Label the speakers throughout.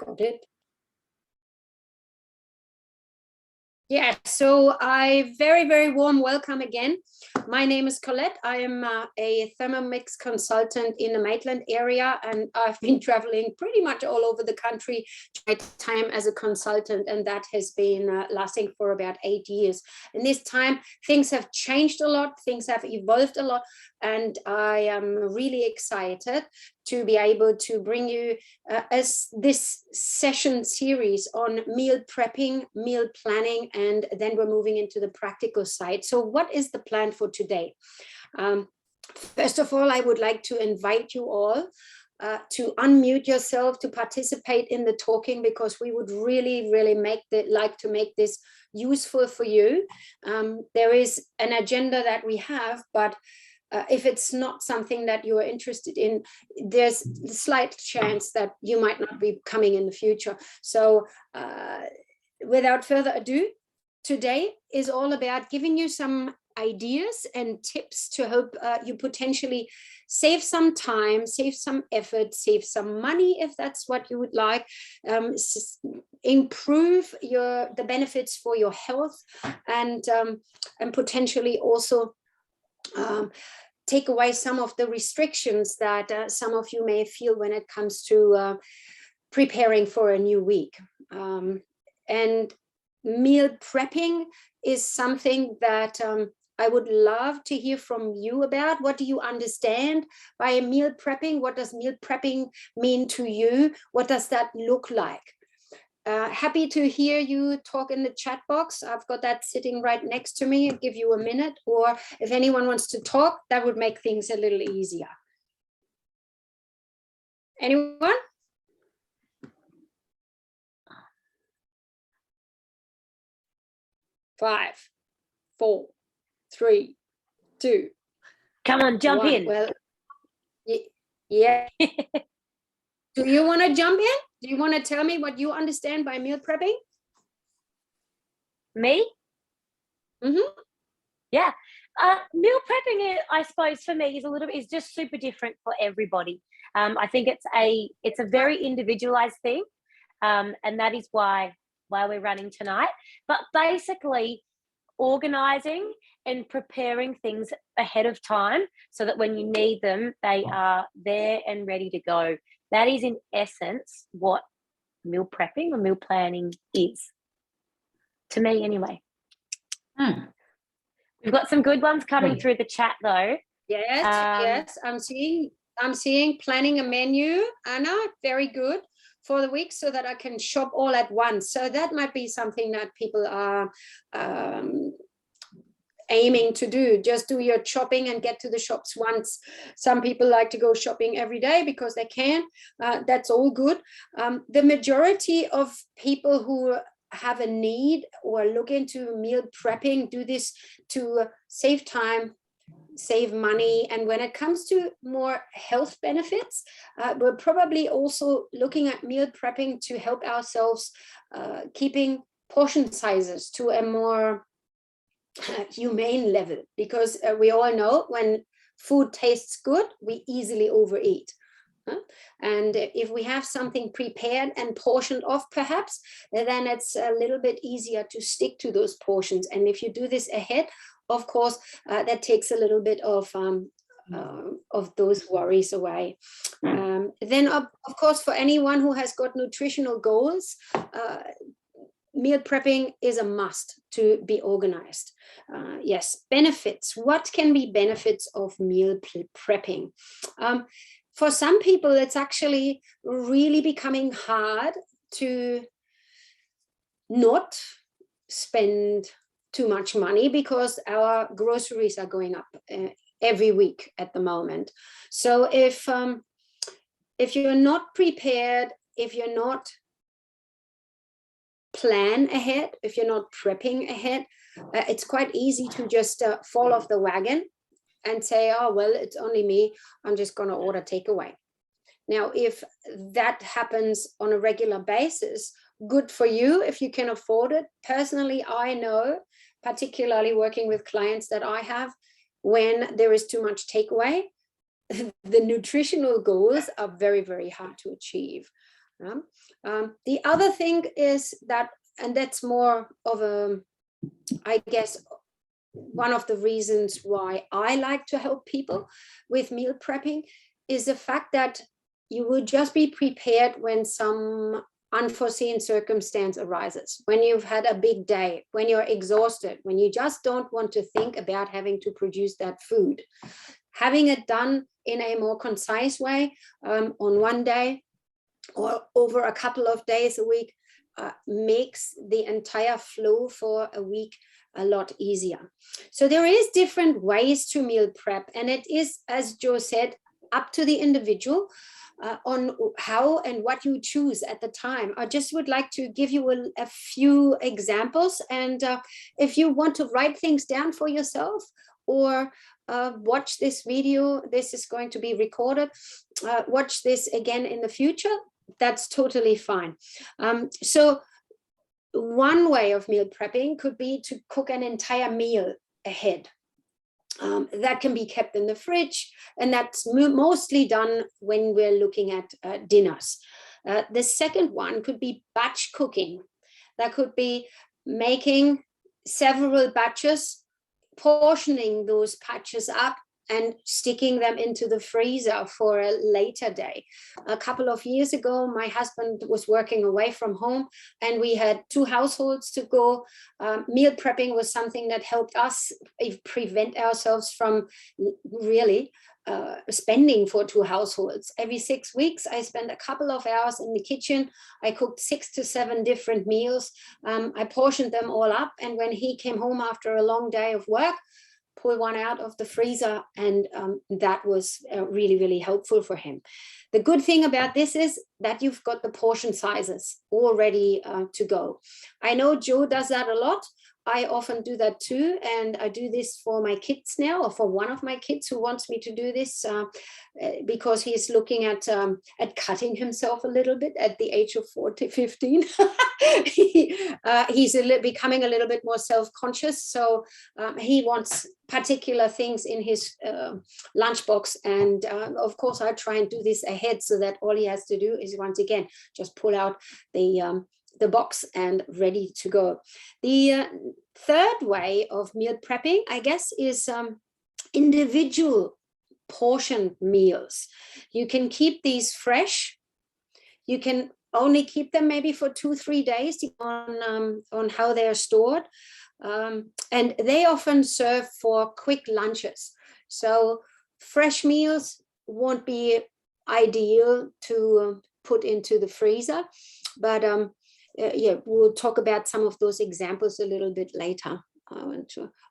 Speaker 1: Got it. Yeah, so I very warm welcome again. My name is Colette. I am a Thermomix consultant in the Maitland area, and I've been traveling pretty much all over the country my time as a consultant, and that has been lasting for about 8 years. In this time, things have changed a lot, things have evolved a lot, and I am really excited to be able to bring you as this session series on meal prepping, meal planning, and then we're moving into the practical side. So what is the plan for today? First of all, I would like to invite you all to unmute yourself, to participate in the talking, because we would really like to make this useful for you. There is an agenda that we have, but if it's not something that you are interested in, there's a slight chance that you might not be coming in the future. So without further ado, today is all about giving you some ideas and tips to help you potentially save some time, save some effort, save some money if that's what you would like, improve the benefits for your health, and potentially also take away some of the restrictions that some of you may feel when it comes to preparing for a new week. And meal prepping is something that I would love to hear from you about. What do you understand by meal prepping? What does meal prepping mean to you? What does that look like? Happy to hear you talk in the chat box. I've got that sitting right next to me. I'll give you a minute, or if anyone wants to talk, that would make things a little easier. Anyone? Five, four, three, two.
Speaker 2: Come on, jump in.
Speaker 1: Well, yeah. Do you want to jump in? Do you want to tell me what you understand by meal prepping?
Speaker 2: Me?
Speaker 1: Mm-hmm.
Speaker 2: Yeah. Meal prepping, I suppose, for me is just super different for everybody. I think it's a very individualized thing, and that is why we're running tonight. But basically, organizing and preparing things ahead of time so that when you need them, they are there and ready to go. That is, in essence, what meal prepping or meal planning is, to me anyway. We've got some good ones coming through the chat, though.
Speaker 1: Yes, I'm seeing planning a menu, Anna, very good, for the week so that I can shop all at once. So that might be something that people are aiming to do. Just do your shopping and get to the shops once. Some people like to go shopping every day because they can. That's all good. The majority of people who have a need or look into meal prepping do this to save time, save money, and when it comes to more health benefits, we're probably also looking at meal prepping to help ourselves keeping portion sizes to a more humane level, because we all know when food tastes good, we easily overeat. And if we have something prepared and portioned off, perhaps, then it's a little bit easier to stick to those portions. And if you do this ahead, of course, that takes a little bit of those worries away. Then, of course, for anyone who has got nutritional goals, meal prepping is a must to be organized. Yes, benefits. What can be benefits of meal prepping? For some people, it's actually really becoming hard to not spend too much money because our groceries are going up every week at the moment. So if you're not prepared, if you're not plan ahead, if you're not prepping ahead, it's quite easy to just fall off the wagon and say, oh, well, it's only me, I'm just going to order takeaway. Now, if that happens on a regular basis, good for you if you can afford it. Personally, I know, particularly working with clients that I have, when there is too much takeaway, the nutritional goals are very, very hard to achieve. The other thing is that, and that's more of a, I guess, one of the reasons why I like to help people with meal prepping is the fact that you will just be prepared when some unforeseen circumstance arises, when you've had a big day, when you're exhausted, when you just don't want to think about having to produce that food. Having it done in a more concise way on one day or over a couple of days a week makes the entire flow for a week a lot easier. So there is different ways to meal prep, and it is, as Joe said, up to the individual on how and what you choose at the time. I just would like to give you a few examples, and if you want to write things down for yourself or watch this video, this is going to be recorded, watch this again in the future, that's totally fine. So one way of meal prepping could be to cook an entire meal ahead. That can be kept in the fridge, and that's mostly done when we're looking at dinners. The second one could be batch cooking. That could be making several batches, portioning those batches up and sticking them into the freezer for a later day. A couple of years ago, my husband was working away from home and we had 2 households to go. Meal prepping was something that helped us prevent ourselves from really spending for 2 households. Every 6 weeks, I spent a couple of hours in the kitchen. I cooked 6 to 7 different meals. I portioned them all up. And when he came home after a long day of work, pull one out of the freezer, and that was really, really helpful for him. The good thing about this is that you've got the portion sizes all ready to go. I know Joe does that a lot. I often do that too, and I do this for my kids now, or for one of my kids who wants me to do this because he's looking at cutting himself a little bit at the age of 15. He's becoming a little bit more self-conscious, so he wants particular things in his lunchbox, and of course I try and do this ahead so that all he has to do is, once again, just pull out the box and ready to go. The third way of meal prepping, I guess, is individual portion meals. You can keep these fresh. You can only keep them maybe for 2-3 days on how they're stored. And they often serve for quick lunches. So fresh meals won't be ideal to put into the freezer, but yeah, we'll talk about some of those examples a little bit later.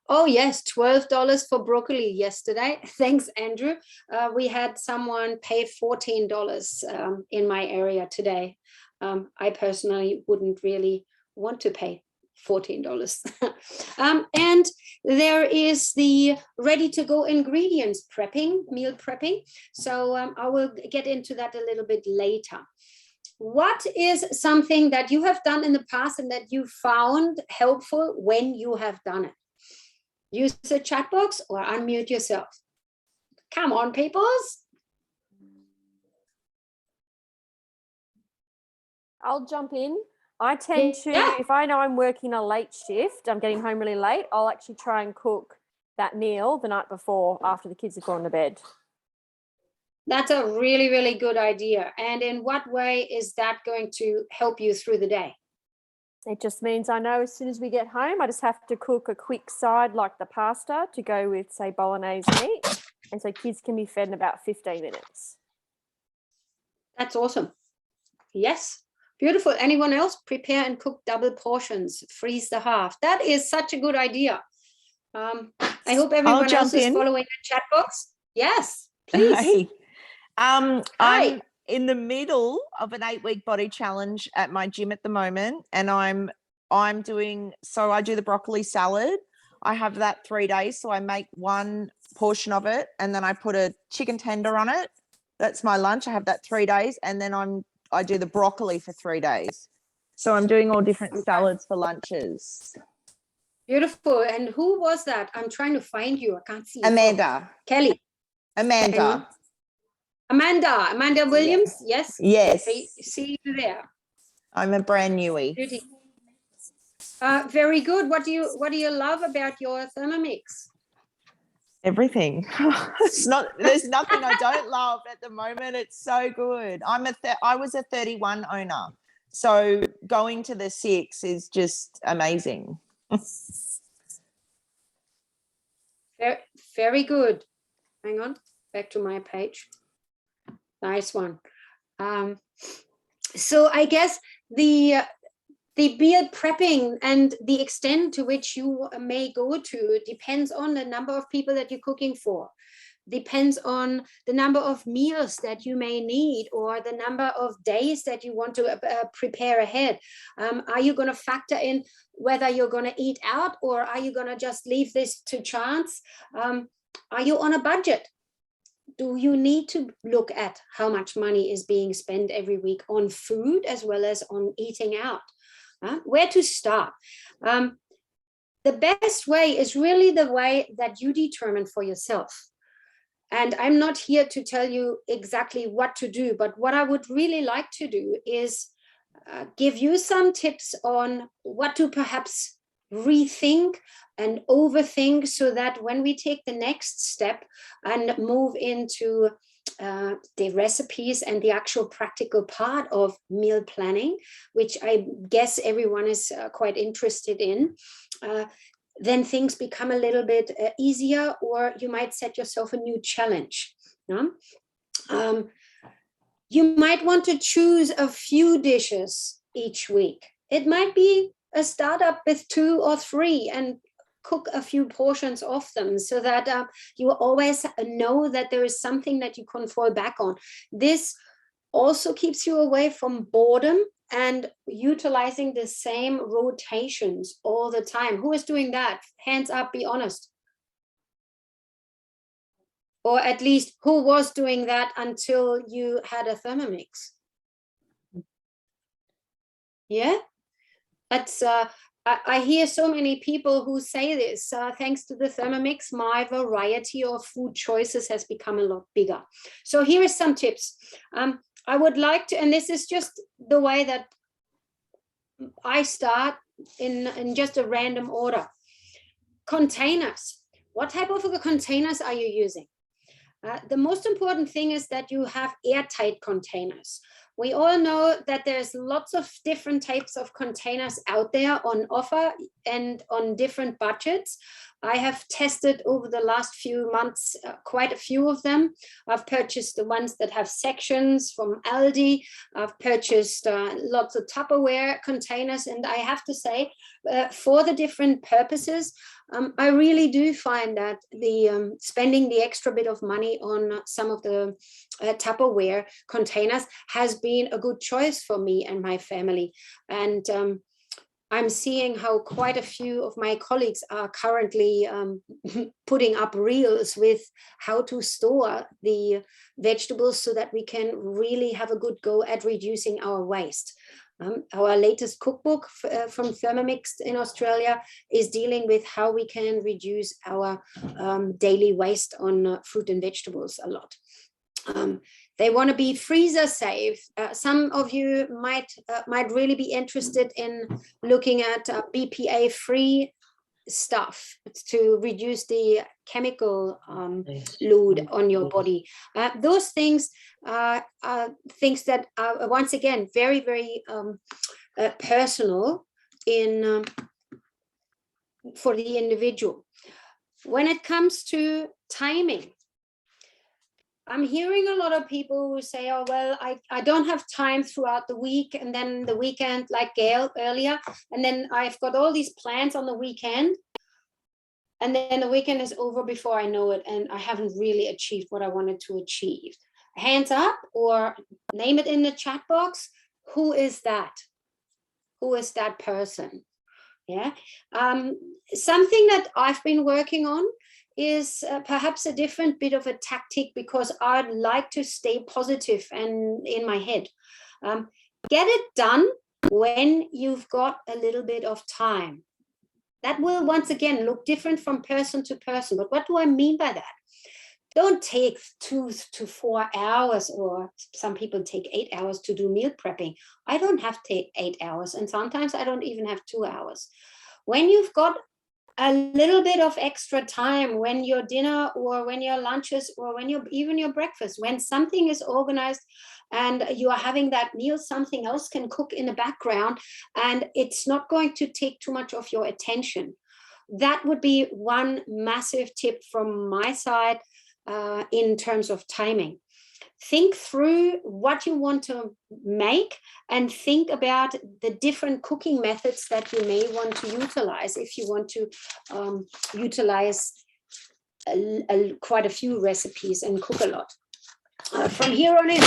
Speaker 1: Oh yes, $12 for broccoli yesterday. Thanks, Andrew. We had someone pay $14 in my area today. I personally wouldn't really want to pay $14. And there is the ready-to-go ingredients prepping, meal prepping. So I will get into that a little bit later. What is something that you have done in the past and that you found helpful when you have done it? Use the chat box or unmute yourself. Come on, peoples.
Speaker 3: I'll jump in. I tend to, if I know I'm working a late shift, I'm getting home really late, I'll actually try and cook that meal the night before after the kids have gone to bed.
Speaker 1: That's a really, really good idea. And in what way is that going to help you through the day?
Speaker 3: It just means I know as soon as we get home, I just have to cook a quick side like the pasta to go with, say, bolognese meat. And so kids can be fed in about 15 minutes. That's
Speaker 1: awesome. Yes. Beautiful. Anyone else? Prepare and cook double portions, freeze the half. That is such a good idea. I hope everyone else is following the chat box. Yes, please.
Speaker 4: Hey. I'm in the middle of an 8-week body challenge at my gym at the moment, and I'm doing, so I do the broccoli salad. I have that 3 days, so I make one portion of it, and then I put a chicken tender on it. That's my lunch. I have that 3 days, and then I do the broccoli for 3 days. So I'm doing all different salads for lunches.
Speaker 1: Beautiful. And who was that? I'm trying to find you. I can't see you.
Speaker 4: Amanda.
Speaker 1: Kelly.
Speaker 4: Amanda.
Speaker 1: Amanda Williams, yes.
Speaker 4: Yes,
Speaker 1: See you there.
Speaker 4: I'm a brand newie.
Speaker 1: Beauty. Very good. What do you love about your Thermomix?
Speaker 4: Everything. There's nothing I don't love at the moment. It's so good. I was a 31 owner. So going to the 6 is just amazing.
Speaker 1: Very good. Hang on, back to my page. Nice one. So I guess the meal prepping and the extent to which you may go to depends on the number of people that you're cooking for, depends on the number of meals that you may need or the number of days that you want to prepare ahead. Are you going to factor in whether you're going to eat out, or are you going to just leave this to chance? Are you on a budget? Do you need to look at how much money is being spent every week on food as well as on eating out? Where to start? The best way is really the way that you determine for yourself. And I'm not here to tell you exactly what to do, but what I would really like to do is give you some tips on what to perhaps rethink and overthink, so that when we take the next step and move into the recipes and the actual practical part of meal planning, which I guess everyone is quite interested in, then things become a little bit easier, or you might set yourself a new challenge. You might want to choose a few dishes each week. It might be a startup with 2 or 3 and cook a few portions of them, so that you always know that there is something that you can fall back on. This also keeps you away from boredom and utilizing the same rotations all the time. Who is doing that? Hands up, be honest. Or at least who was doing that until you had a Thermomix? Yeah, that's I hear so many people who say this. Thanks to the Thermomix, my variety of food choices has become a lot bigger. So here are some tips. I would like to, and this is just the way that I start in just a random order. Containers. What type of containers are you using? The most important thing is that you have airtight containers. We all know that there's lots of different types of containers out there on offer and on different budgets. I have tested over the last few months quite a few of them. I've purchased the ones that have sections from Aldi. I've purchased lots of Tupperware containers, and I have to say, for the different purposes, I really do find that the spending the extra bit of money on some of the Tupperware containers has been a good choice for me and my family. And I'm seeing how quite a few of my colleagues are currently putting up reels with how to store the vegetables so that we can really have a good go at reducing our waste. Our latest cookbook from Thermomix in Australia is dealing with how we can reduce our daily waste on fruit and vegetables a lot. They want to be freezer safe. Some of you might really be interested in looking at BPA free stuff to reduce the chemical load on your body. Those things are things that are once again very, very personal for the individual. When it comes to timing, I'm hearing a lot of people who say, oh, well, I don't have time throughout the week, and then the weekend, like Gail earlier, and then I've got all these plans on the weekend, and then the weekend is over before I know it, and I haven't really achieved what I wanted to achieve. Hands up or name it in the chat box. Who is that? Who is that person? Yeah. Something that I've been working on is perhaps a different bit of a tactic, because I'd like to stay positive and in my head. Get it done when you've got a little bit of time. That will once again look different from person to person. But what do I mean by that? don't take 2 to 4 hours, or some people take 8 hours to do meal prepping. I don't have to take 8 hours, and sometimes I don't even have 2 hours. When you've got a little bit of extra time, when your dinner or when your lunches or when even your breakfast, when something is organized and you are having that meal, something else can cook in the background and it's not going to take too much of your attention. That would be one massive tip from my side in terms of timing. Think through what you want to make and think about the different cooking methods that you may want to utilize if you want to utilize quite a few recipes and cook a lot. From here on in,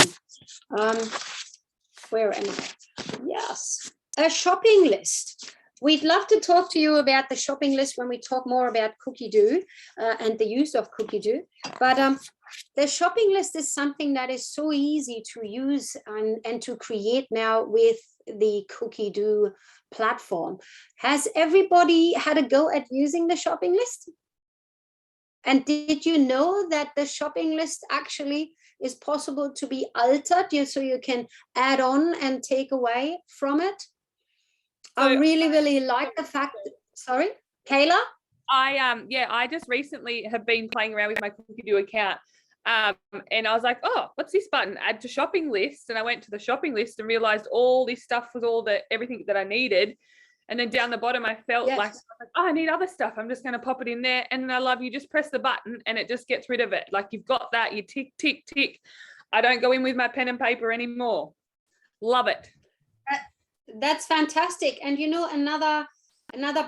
Speaker 1: where am I? Yes, a shopping list. We'd love to talk to you about the shopping list when we talk more about Cookidoo and the use of Cookidoo. But the shopping list is something that is so easy to use and to create now with the Cookidoo platform. Has everybody had a go at using the shopping list? And did you know that the shopping list actually is possible to be altered, so you can add on and take away from it? So I really like the fact that, sorry, Kayla?
Speaker 5: I just recently have been playing around with my Cookidoo account. And I was like, oh, what's this button? Add to shopping list. And I went to the shopping list and realized all this stuff was everything that I needed. And then down the bottom, I felt like, oh, I need other stuff. I'm just going to pop it in there. And I love you just press the button and it just gets rid of it. Like you've got that, you tick, tick, tick. I don't go in with my pen and paper anymore. Love it.
Speaker 1: That's fantastic. And another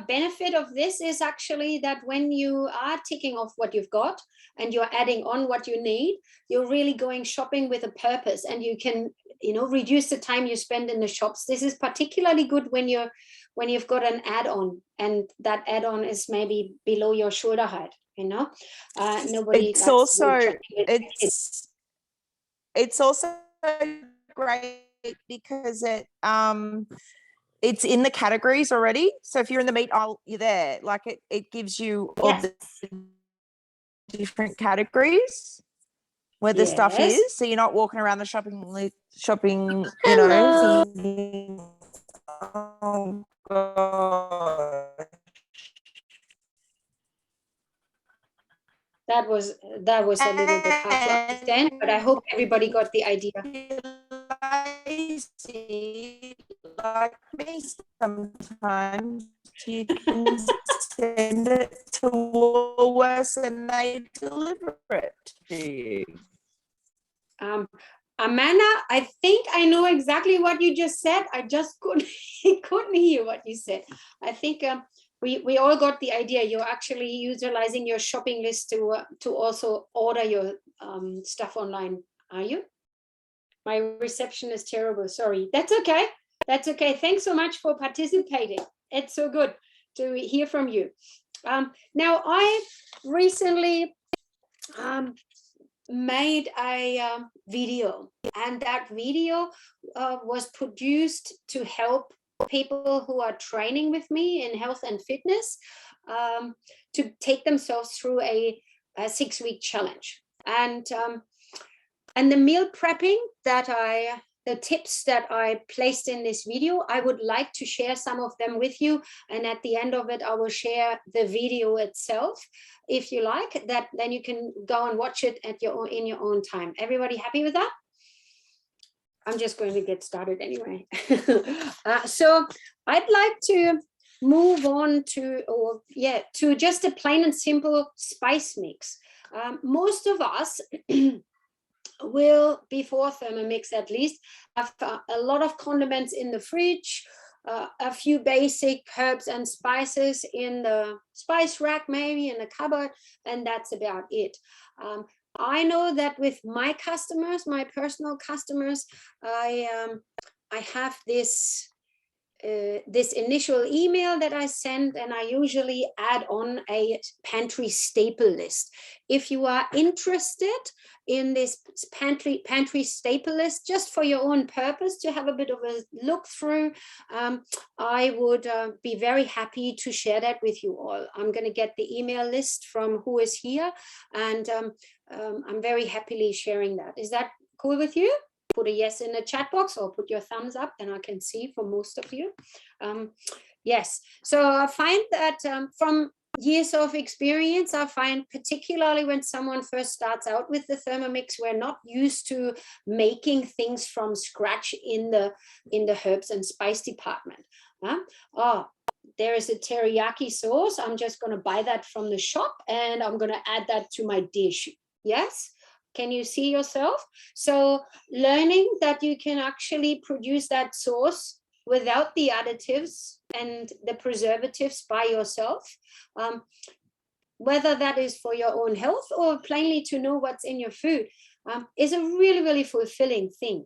Speaker 1: benefit of this is actually that when you are ticking off what you've got and you're adding on what you need, you're really going shopping with a purpose, and you can reduce the time you spend in the shops. This is particularly good when you've got an add-on and that add-on is maybe below your shoulder height. Nobody. It's
Speaker 4: also great because it's in the categories already. So if you're in the meat aisle, you're there. Like it gives you all the different categories where the stuff is. So you're not walking around the shopping, oh God.
Speaker 1: That was a little bit hard to understand, but I hope everybody got the idea.
Speaker 4: Like me, sometimes you can send it to Woolworths and they deliver it to you.
Speaker 1: Amanda, I think I know exactly what you just said. I just couldn't hear what you said. I think we all got the idea. You're actually utilizing your shopping list to also order your stuff online, are you? My reception is terrible. Sorry. That's okay. That's okay. Thanks so much for participating. It's so good to hear from you. Now, I recently made a video, and that video was produced to help people who are training with me in health and fitness to take themselves through a 6-week challenge. And the meal prepping the tips that I placed in this video, I would like to share some of them with you. And at the end of it, I will share the video itself. If you like that, then you can go and watch it in your own time. Everybody happy with that? I'm just going to get started anyway. So I'd like to move on to just a plain and simple spice mix. Most of us will, before Thermomix at least, have a lot of condiments in the fridge, a few basic herbs and spices in the spice rack, maybe in the cupboard, and that's about it. I know that with my customers, my personal customers, I have this this initial email that I send, and I usually add on a pantry staple list. If you are interested in this pantry staple list, just for your own purpose, to have a bit of a look through, I would be very happy to share that with you all. I'm going to get the email list from who is here, and I'm very happily sharing that. Is that cool with you? Put a yes in the chat box or put your thumbs up, and I can see for most of you. Yes, so I find that from years of experience, I find particularly when someone first starts out with the Thermomix, we're not used to making things from scratch in the herbs and spice department. Oh, there is a teriyaki sauce. I'm just going to buy that from the shop, and I'm going to add that to my dish. Yes. Can you see yourself? So learning that you can actually produce that sauce without the additives and the preservatives by yourself, whether that is for your own health or plainly to know what's in your food, is a really, really fulfilling thing.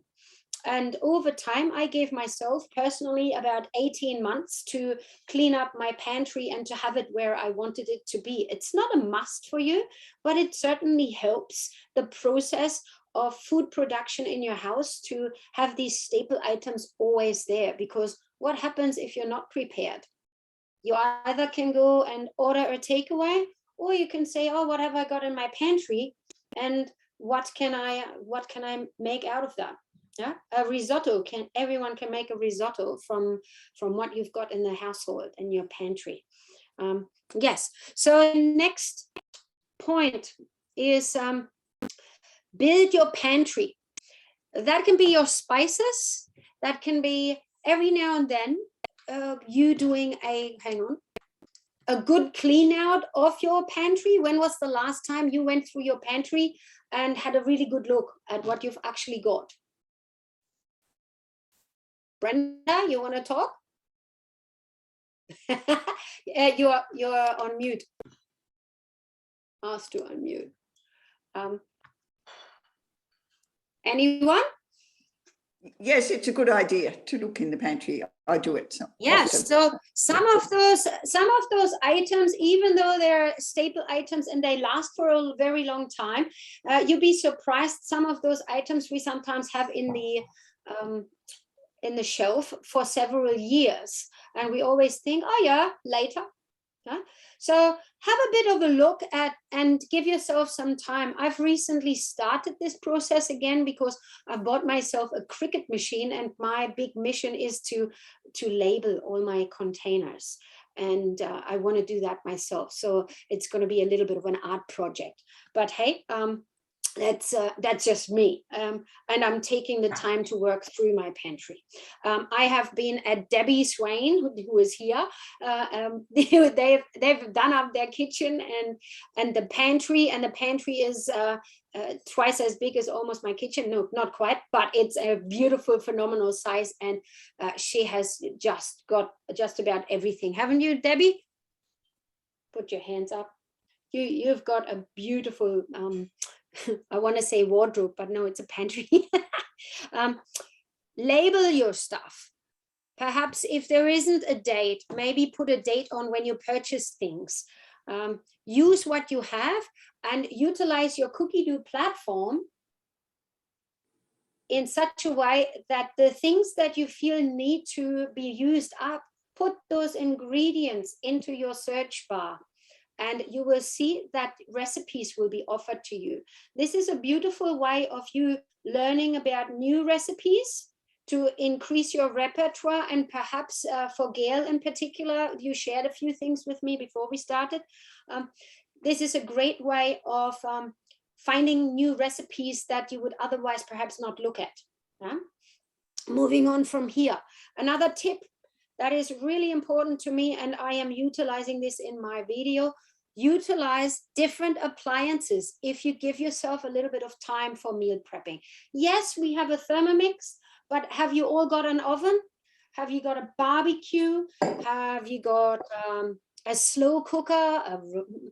Speaker 1: And over time, I gave myself personally about 18 months to clean up my pantry and to have it where I wanted it to be. It's not a must for you, but it certainly helps the process of food production in your house to have these staple items always there. Because what happens if you're not prepared? You either can go and order a takeaway, or you can say, oh, what have I got in my pantry? And what can I make out of that? Yeah, a risotto, everyone can make a risotto from what you've got in the household in your pantry. Yes, so next point is build your pantry. That can be your spices, that can be every now and then you doing a good clean out of your pantry. When was the last time you went through your pantry and had a really good look at what you've actually got? Brenda, you want to talk? You're on mute. Asked to unmute. Anyone?
Speaker 6: Yes, it's a good idea to look in the pantry. I do it. So
Speaker 1: yes,
Speaker 6: often.
Speaker 1: so some of those items, even though they're staple items and they last for a very long time, you'd be surprised. Some of those items we sometimes have in the shelf for several years, and we always think, oh yeah, later. Yeah? So have a bit of a look at and give yourself some time. I've recently started this process again because I bought myself a Cricut machine, and my big mission is to label all my containers, and I want to do that myself. So it's going to be a little bit of an art project, but hey, that's just me, and I'm taking the time to work through my pantry. I have been at Debbie Swain, who is here. They've done up their kitchen and the pantry, and the pantry is twice as big as almost my kitchen. No, not quite, but it's a beautiful, phenomenal size, and she has just got just about everything. Haven't you, Debbie? Put your hands up. You've got a beautiful I want to say wardrobe, but no, it's a pantry. Label your stuff. Perhaps if there isn't a date, maybe put a date on when you purchase things. Use what you have and utilize your Cookie-Doo platform in such a way that the things that you feel need to be used up, put those ingredients into your search bar, and you will see that recipes will be offered to you. This is a beautiful way of you learning about new recipes to increase your repertoire. And perhaps for Gail in particular, you shared a few things with me before we started. This is a great way of finding new recipes that you would otherwise perhaps not look at. Yeah? Moving on from here, another tip that is really important to me, and I am utilizing this in my video: utilize different appliances if you give yourself a little bit of time for meal prepping. Yes, we have a Thermomix, but have you all got an oven? Have you got a barbecue? Have you got a slow cooker?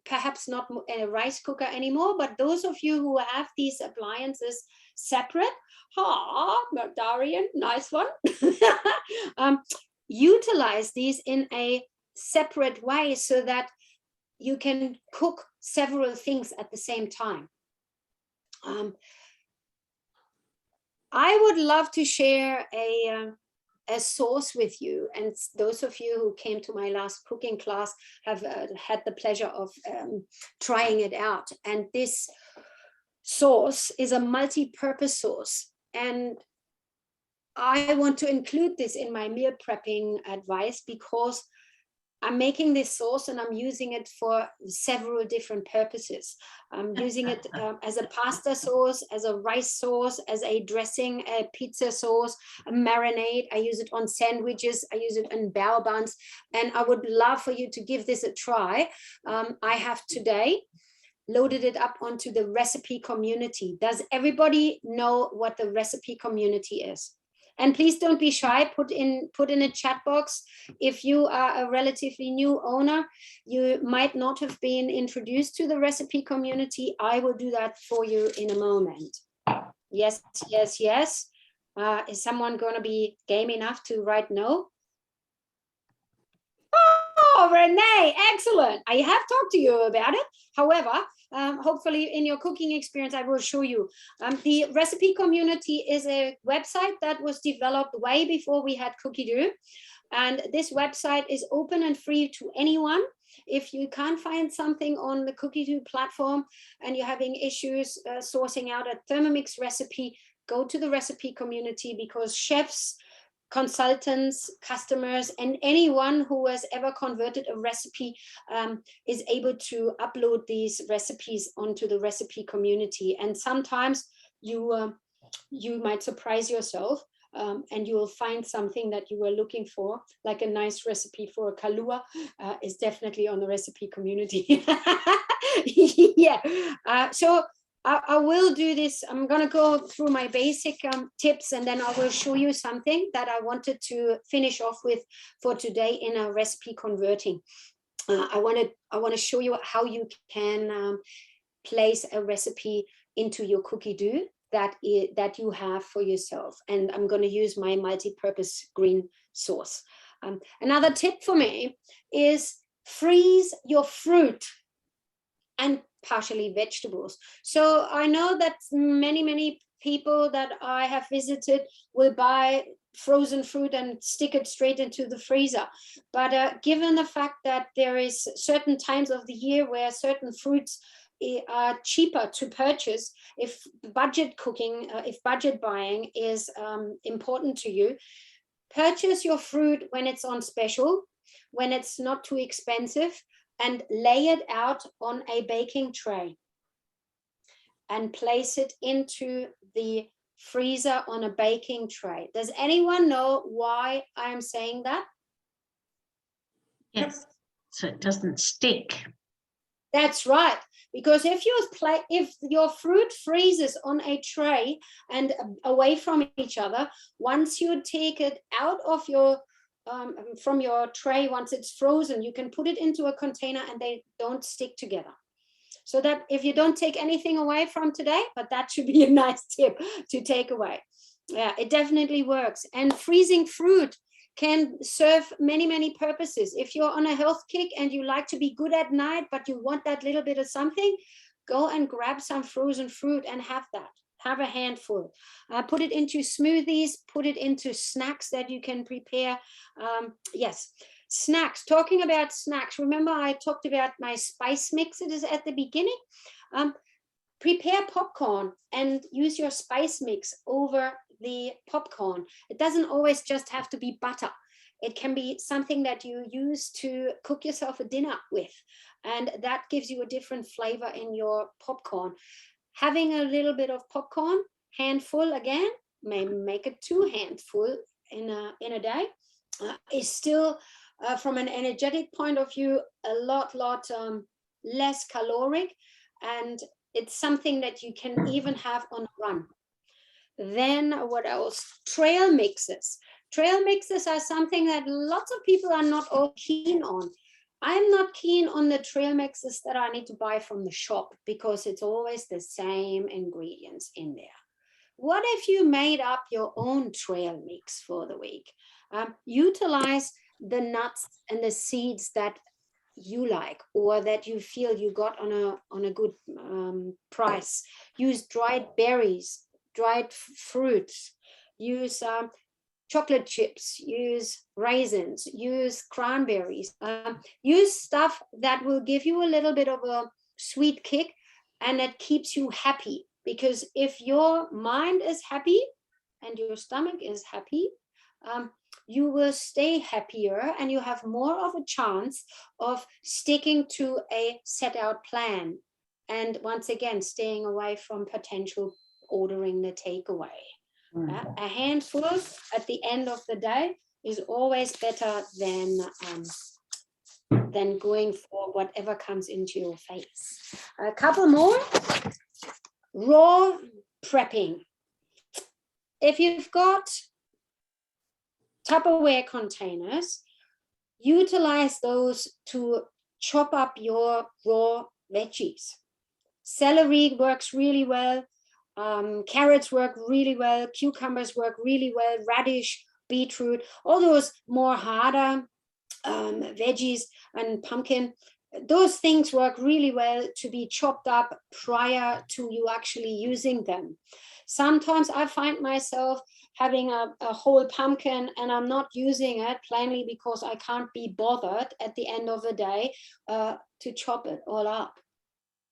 Speaker 1: Perhaps not a rice cooker anymore, but those of you who have these appliances separate, Darian, nice one. utilize these in a separate way so that you can cook several things at the same time. I would love to share a sauce with you, and those of you who came to my last cooking class have had the pleasure of trying it out. And this sauce is a multi-purpose sauce, and I want to include this in my meal prepping advice because I'm making this sauce and I'm using it for several different purposes. I'm using it as a pasta sauce, as a rice sauce, as a dressing, a pizza sauce, a marinade. I use it on sandwiches. I use it in bao buns. And I would love for you to give this a try. I have today loaded it up onto the recipe community. Does everybody know what the recipe community is? And please don't be shy, put in a chat box. If you are a relatively new owner, you might not have been introduced to the recipe community. I will do that for you in a moment. Yes, yes, yes. Is someone going to be game enough to write no? Oh, Renee, excellent. I have talked to you about it. However, hopefully in your cooking experience, I will show you. The recipe community is a website that was developed way before we had Cookidoo. And this website is open and free to anyone. If you can't find something on the Cookidoo platform and you're having issues sourcing out a Thermomix recipe, go to the recipe community, because chefs, consultants, customers, and anyone who has ever converted a recipe is able to upload these recipes onto the recipe community. And sometimes you might surprise yourself and you will find something that you were looking for, like a nice recipe for a kalua is definitely on the recipe community. Yeah, so I will do this. I'm going to go through my basic tips, and then I will show you something that I wanted to finish off with for today in a recipe converting. I want to show you how you can place a recipe into your Cookidoo that you have for yourself. And I'm going to use my multi-purpose green sauce. Another tip for me is freeze your fruit and partially vegetables. So I know that many people that I have visited will buy frozen fruit and stick it straight into the freezer. But given the fact that there is certain times of the year where certain fruits are cheaper to purchase, if budget cooking, if budget buying is important to you, purchase your fruit when it's on special, when it's not too expensive, and lay it out on a baking tray and place it into the freezer on a baking tray. Does anyone know why I'm saying that?
Speaker 7: Yes, so it doesn't stick.
Speaker 1: That's right, because if your fruit freezes on a tray and away from each other, once you take it out of your from your tray, once it's frozen, you can put it into a container and they don't stick together. So that if you don't take anything away from today, but that should be a nice tip to take away. Yeah, it definitely works. And freezing fruit can serve many purposes. If you're on a health kick and you like to be good at night, but you want that little bit of something, go and grab some frozen fruit and have that. Have a handful. Put it into smoothies, put it into snacks that you can prepare. Yes, snacks. Talking about snacks, remember I talked about my spice mixes at the beginning? Prepare popcorn and use your spice mix over the popcorn. It doesn't always just have to be butter. It can be something that you use to cook yourself a dinner with, and that gives you a different flavor in your popcorn. Having a little bit of popcorn, handful again, maybe make it 2 handfuls in a day, is still, from an energetic point of view, a lot less caloric, and it's something that you can even have on a run. Then what else? Trail mixes. Trail mixes are something that lots of people are not all keen on. I'm not keen on the trail mixes that I need to buy from the shop because it's always the same ingredients in there. What if you made up your own trail mix for the week? Utilize the nuts and the seeds that you like or that you feel you got on a good price. Use dried berries, dried fruits, use chocolate chips, use raisins, use cranberries, use stuff that will give you a little bit of a sweet kick and that keeps you happy. Because if your mind is happy and your stomach is happy, you will stay happier and you have more of a chance of sticking to a set out plan. And once again, staying away from potential ordering the takeaway. A handful at the end of the day is always better than going for whatever comes into your face. A couple more. Raw prepping. If you've got Tupperware containers, utilize those to chop up your raw veggies. Celery works really well. Carrots work really well. Cucumbers work really well. Radish, beetroot, all those more harder veggies and pumpkin. Those things work really well to be chopped up prior to you actually using them. Sometimes I find myself having a whole pumpkin and I'm not using it plainly because I can't be bothered at the end of the day to chop it all up.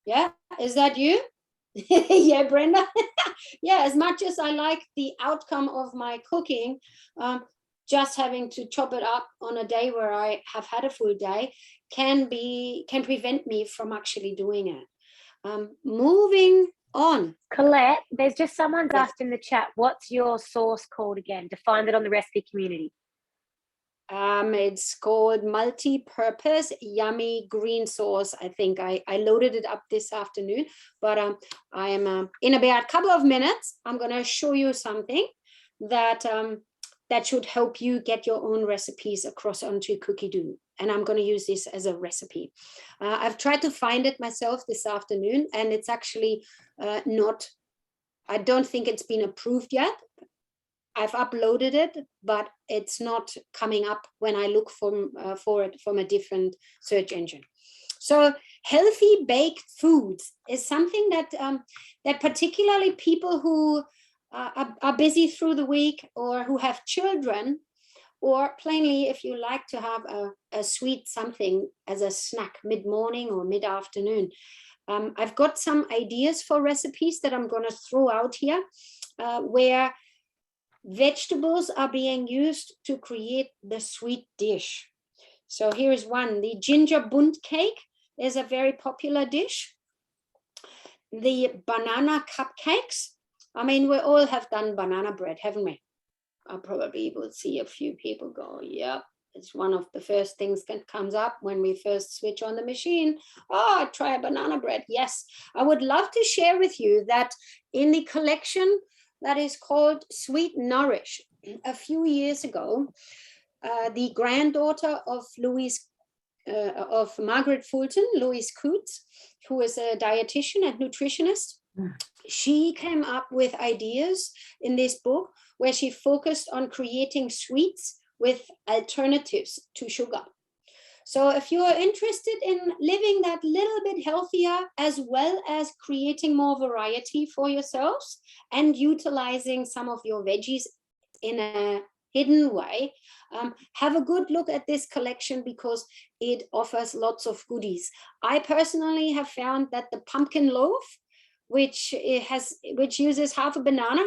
Speaker 1: Yeah, is that you? Yeah, Brenda. Yeah, as much as I like the outcome of my cooking, just having to chop it up on a day where I have had a full day can prevent me from actually doing it. Moving on.
Speaker 2: Colette, there's just someone's asked in the chat, what's your sauce called again, to find it on the recipe community?
Speaker 1: It's called Multi-Purpose Yummy Green Sauce. I think I loaded it up this afternoon, but I am in about a couple of minutes, I'm going to show you something that that should help you get your own recipes across onto Cookidoo. And I'm going to use this as a recipe. I've tried to find it myself this afternoon, and it's actually not, I don't think it's been approved yet. I've uploaded it, but it's not coming up when I look for it from a different search engine. So healthy baked foods is something that that particularly people who are busy through the week or who have children, or plainly if you like to have a sweet something as a snack mid-morning or mid-afternoon. I've got some ideas for recipes that I'm going to throw out here where vegetables are being used to create the sweet dish. So here's one. The ginger bunt cake is a very popular dish. The banana cupcakes. I mean, we all have done banana bread, haven't we? I probably will see a few people go, yeah, it's one of the first things that comes up when we first switch on the machine. Oh, try a banana bread. Yes, I would love to share with you that in the collection that is called Sweet Nourish. A few years ago, the granddaughter of Margaret Fulton, Louise Coutts, who is a dietitian and nutritionist, she came up with ideas in this book where she focused on creating sweets with alternatives to sugar. So if you are interested in living that little bit healthier, as well as creating more variety for yourselves and utilizing some of your veggies in a hidden way, have a good look at this collection because it offers lots of goodies. I personally have found that the pumpkin loaf, which uses half a banana,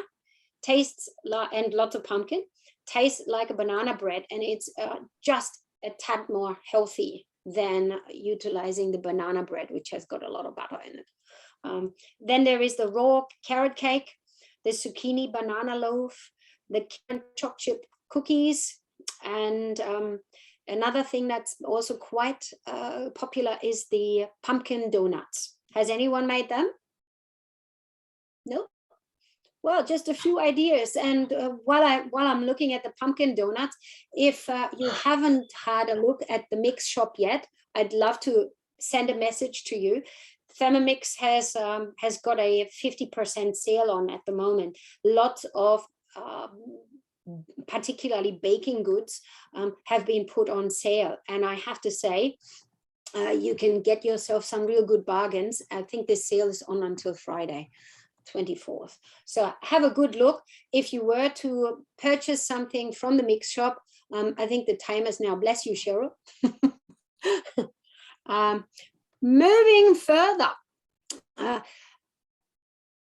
Speaker 1: tastes and lots of pumpkin, tastes like a banana bread, and it's just a tad more healthy than utilizing the banana bread, which has got a lot of butter in it. Then there is the raw carrot cake, the zucchini banana loaf, the chocolate chip cookies, and another thing that's also quite popular is the pumpkin donuts. Has anyone made them? No? Well, just a few ideas. And while I'm looking at the pumpkin donuts, if you haven't had a look at the mix shop yet, I'd love to send a message to you. Thermomix has got a 50% sale on at the moment. Lots of particularly baking goods, have been put on sale. And I have to say, you can get yourself some real good bargains. I think this sale is on until Friday, 24th. So have a good look. If you were to purchase something from the mix shop, I think the time is now. Bless you, Cheryl. Moving further,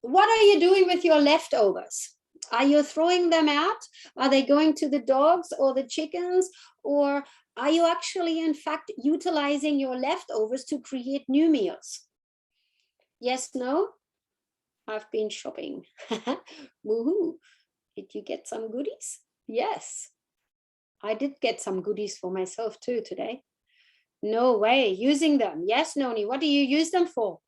Speaker 1: what are you doing with your leftovers? Are you throwing them out? Are they going to the dogs or the chickens? Or are you actually, in fact, utilizing your leftovers to create new meals? Yes, no? I've been shopping. Woohoo. Did you get some goodies? Yes. I did get some goodies for myself too today. No way. Using them. Yes, Noni. What do you use them for?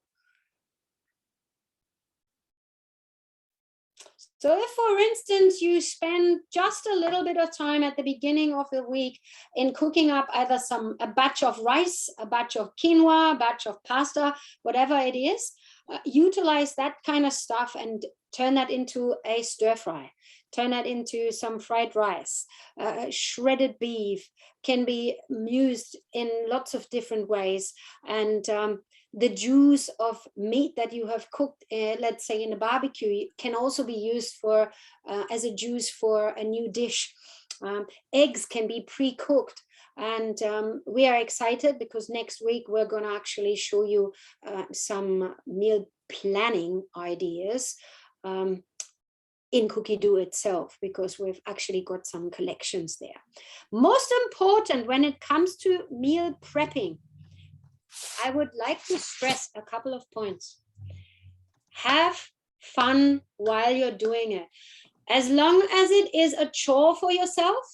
Speaker 1: So if, for instance, you spend just a little bit of time at the beginning of the week in cooking up either a batch of rice, a batch of quinoa, a batch of pasta, whatever it is, utilize that kind of stuff and turn that into a stir fry. Turn that into some fried rice. Shredded beef can be used in lots of different ways. And the juice of meat that you have cooked, let's say in a barbecue, can also be used for as a juice for a new dish. Eggs can be pre-cooked. And we are excited because next week we're going to actually show you some meal planning ideas in Cookie-Doo itself, because we've actually got some collections there. Most important when it comes to meal prepping, I would like to stress a couple of points. Have fun while you're doing it. As long as it is a chore for yourself,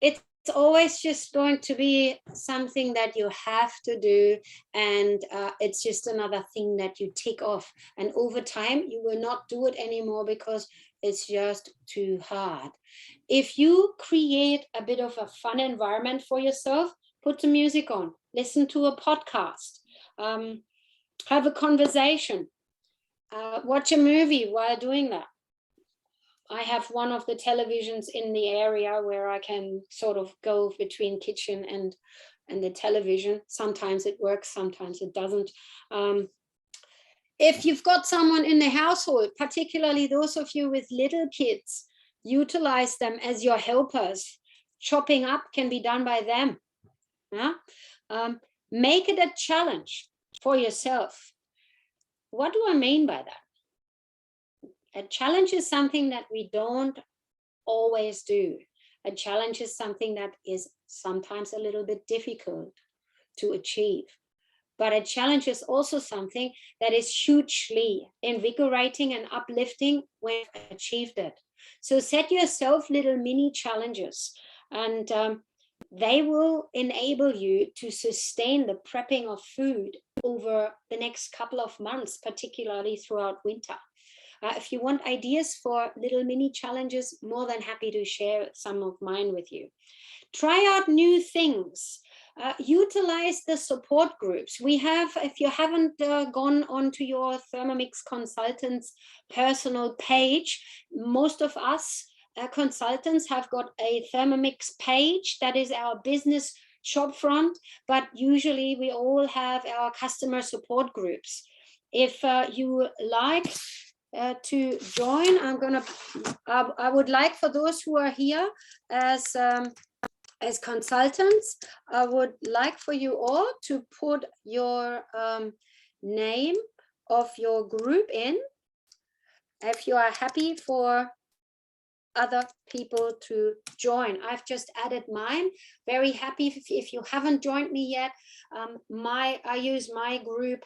Speaker 1: it's always just going to be something that you have to do, and it's just another thing that you tick off. And over time, you will not do it anymore because it's just too hard. If you create a bit of a fun environment for yourself, put the music on, listen to a podcast, have a conversation, watch a movie while doing that. I have one of the televisions in the area where I can sort of go between kitchen and the television. Sometimes it works, sometimes it doesn't. If you've got someone in the household, particularly those of you with little kids, utilize them as your helpers. Chopping up can be done by them. Yeah? Make it a challenge for yourself. What do I mean by that? A challenge is something that we don't always do. A challenge is something that is sometimes a little bit difficult to achieve. But a challenge is also something that is hugely invigorating and uplifting when you've achieved it. So set yourself little mini challenges, and they will enable you to sustain the prepping of food over the next couple of months, particularly throughout winter. If you want ideas for little mini challenges, more than happy to share some of mine with you. Try out new things. Utilize the support groups. We have, if you haven't gone onto your Thermomix Consultants personal page, most of us consultants have got a Thermomix page. That is our business shop front, but usually we all have our customer support groups. If you like to join, I would like, for those who are here as consultants, I would like for you all to put your name of your group in, if you are happy for other people to join. I've just added mine. Very happy if you haven't joined me yet. I use my group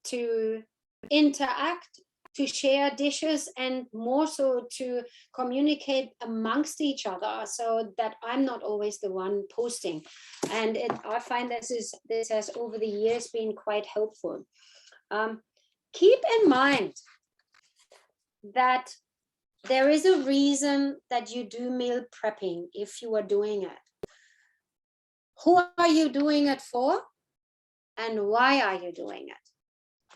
Speaker 1: to interact, to share dishes, and more so to communicate amongst each other, so that I'm not always the one posting. And I find this has over the years been quite helpful. Keep in mind that there is a reason that you do meal prepping if you are doing it. Who are you doing it for? And why are you doing it?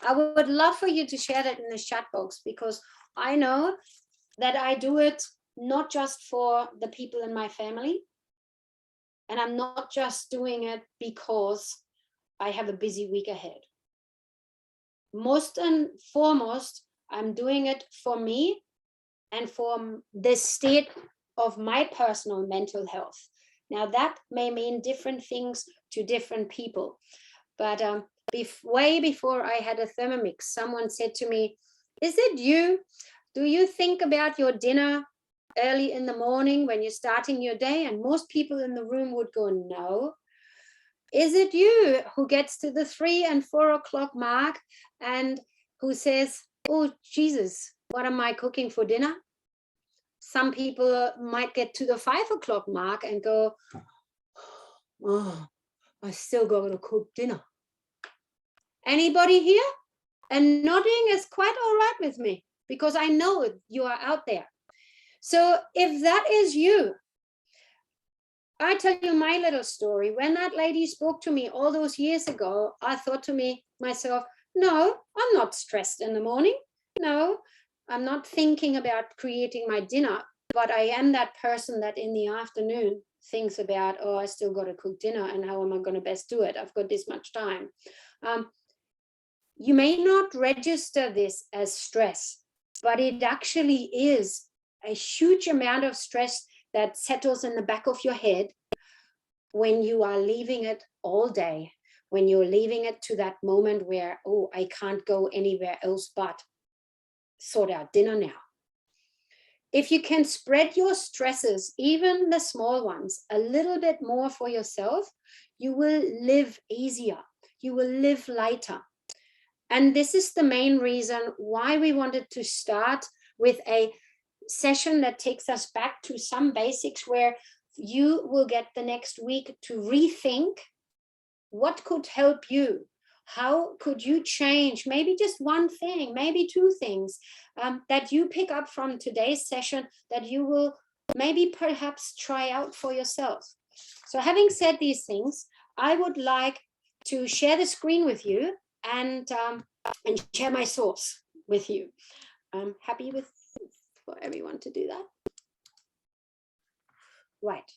Speaker 1: I would love for you to share that in the chat box, because I know that I do it not just for the people in my family. And I'm not just doing it because I have a busy week ahead. Most and foremost, I'm doing it for me and for the state of my personal mental health. Now that may mean different things to different people, but way before I had a Thermomix, someone said to me, "Is it you? Do you think about your dinner early in the morning when you're starting your day?" And most people in the room would go, "No." Is it you who gets to the 3 and 4 o'clock mark and who says, "Oh, Jesus, what am I cooking for dinner?" Some people might get to the 5 o'clock mark and go, "Oh, I still got to cook dinner." Anybody here? And nodding is quite all right with me because I know you are out there. So if that is you, I tell you my little story. When that lady spoke to me all those years ago, I thought to myself, no, I'm not stressed in the morning. No, I'm not thinking about creating my dinner, but I am that person that in the afternoon thinks about, oh, I still got to cook dinner and how am I going to best do it? I've got this much time. You may not register this as stress, but it actually is a huge amount of stress that settles in the back of your head when you are leaving it all day, when you're leaving it to that moment where, oh, I can't go anywhere else but sort out dinner now. If you can spread your stresses, even the small ones, a little bit more for yourself, you will live easier, you will live lighter. And this is the main reason why we wanted to start with a session that takes us back to some basics where you will get the next week to rethink what could help you. How could you change maybe just one thing, maybe two things that you pick up from today's session that you will maybe perhaps try out for yourself. So having said these things, I would like to share the screen with you and share my source with you. I'm happy for everyone to do that. Right.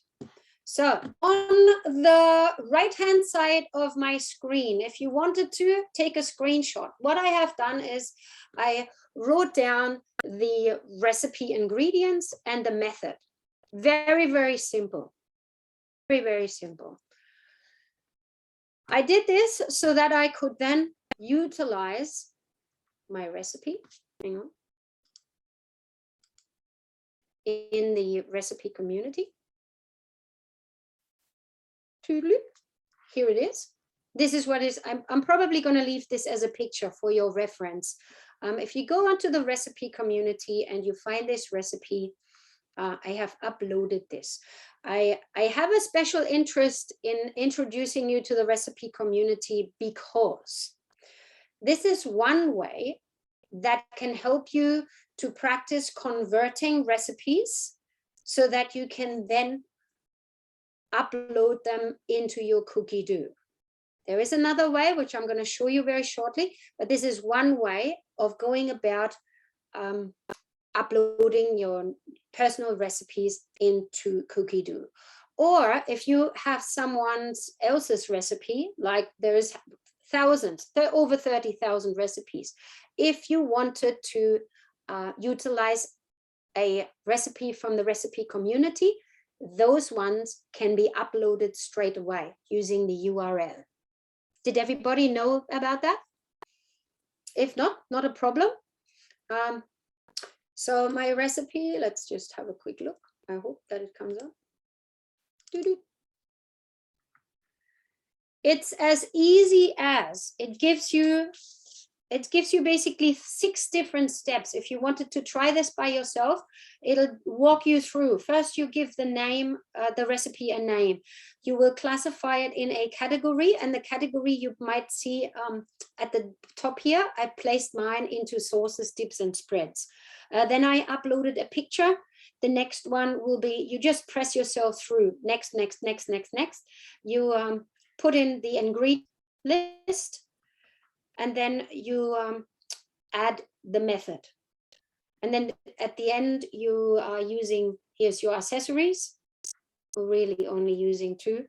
Speaker 1: So on the right-hand side of my screen, if you wanted to take a screenshot, what I have done is I wrote down the recipe ingredients and the method. Very, very simple. Very, very simple. I did this so that I could then utilize my recipe. Hang on. In the recipe community. Here it is. This is what is, I'm probably going to leave this as a picture for your reference. If you go onto the recipe community and you find this recipe, I have uploaded this. I have a special interest in introducing you to the recipe community because this is one way that can help you to practice converting recipes so that you can then upload them into your Cookie-Doo. There is another way, which I'm going to show you very shortly, but this is one way of going about uploading your personal recipes into Cookie-Doo. Or if you have someone else's recipe, like there's thousands, over 30,000 recipes. If you wanted to utilize a recipe from the recipe community, those ones can be uploaded straight away using the URL. Did everybody know about that? If not, not a problem. So my recipe, let's just have a quick look. I hope that it comes up. It's as easy as it gives you basically 6 different steps. If you wanted to try this by yourself, it'll walk you through. First, you give the name, the recipe a name. You will classify it in a category, and the category you might see at the top here. I placed mine into sauces, dips, and spreads. Then I uploaded a picture. The next one will be, you just press yourself through. Next, next, next, next, next. You put in the ingredient list, and then you add the method. And then at the end, you are using, here's your accessories. We're really only using 2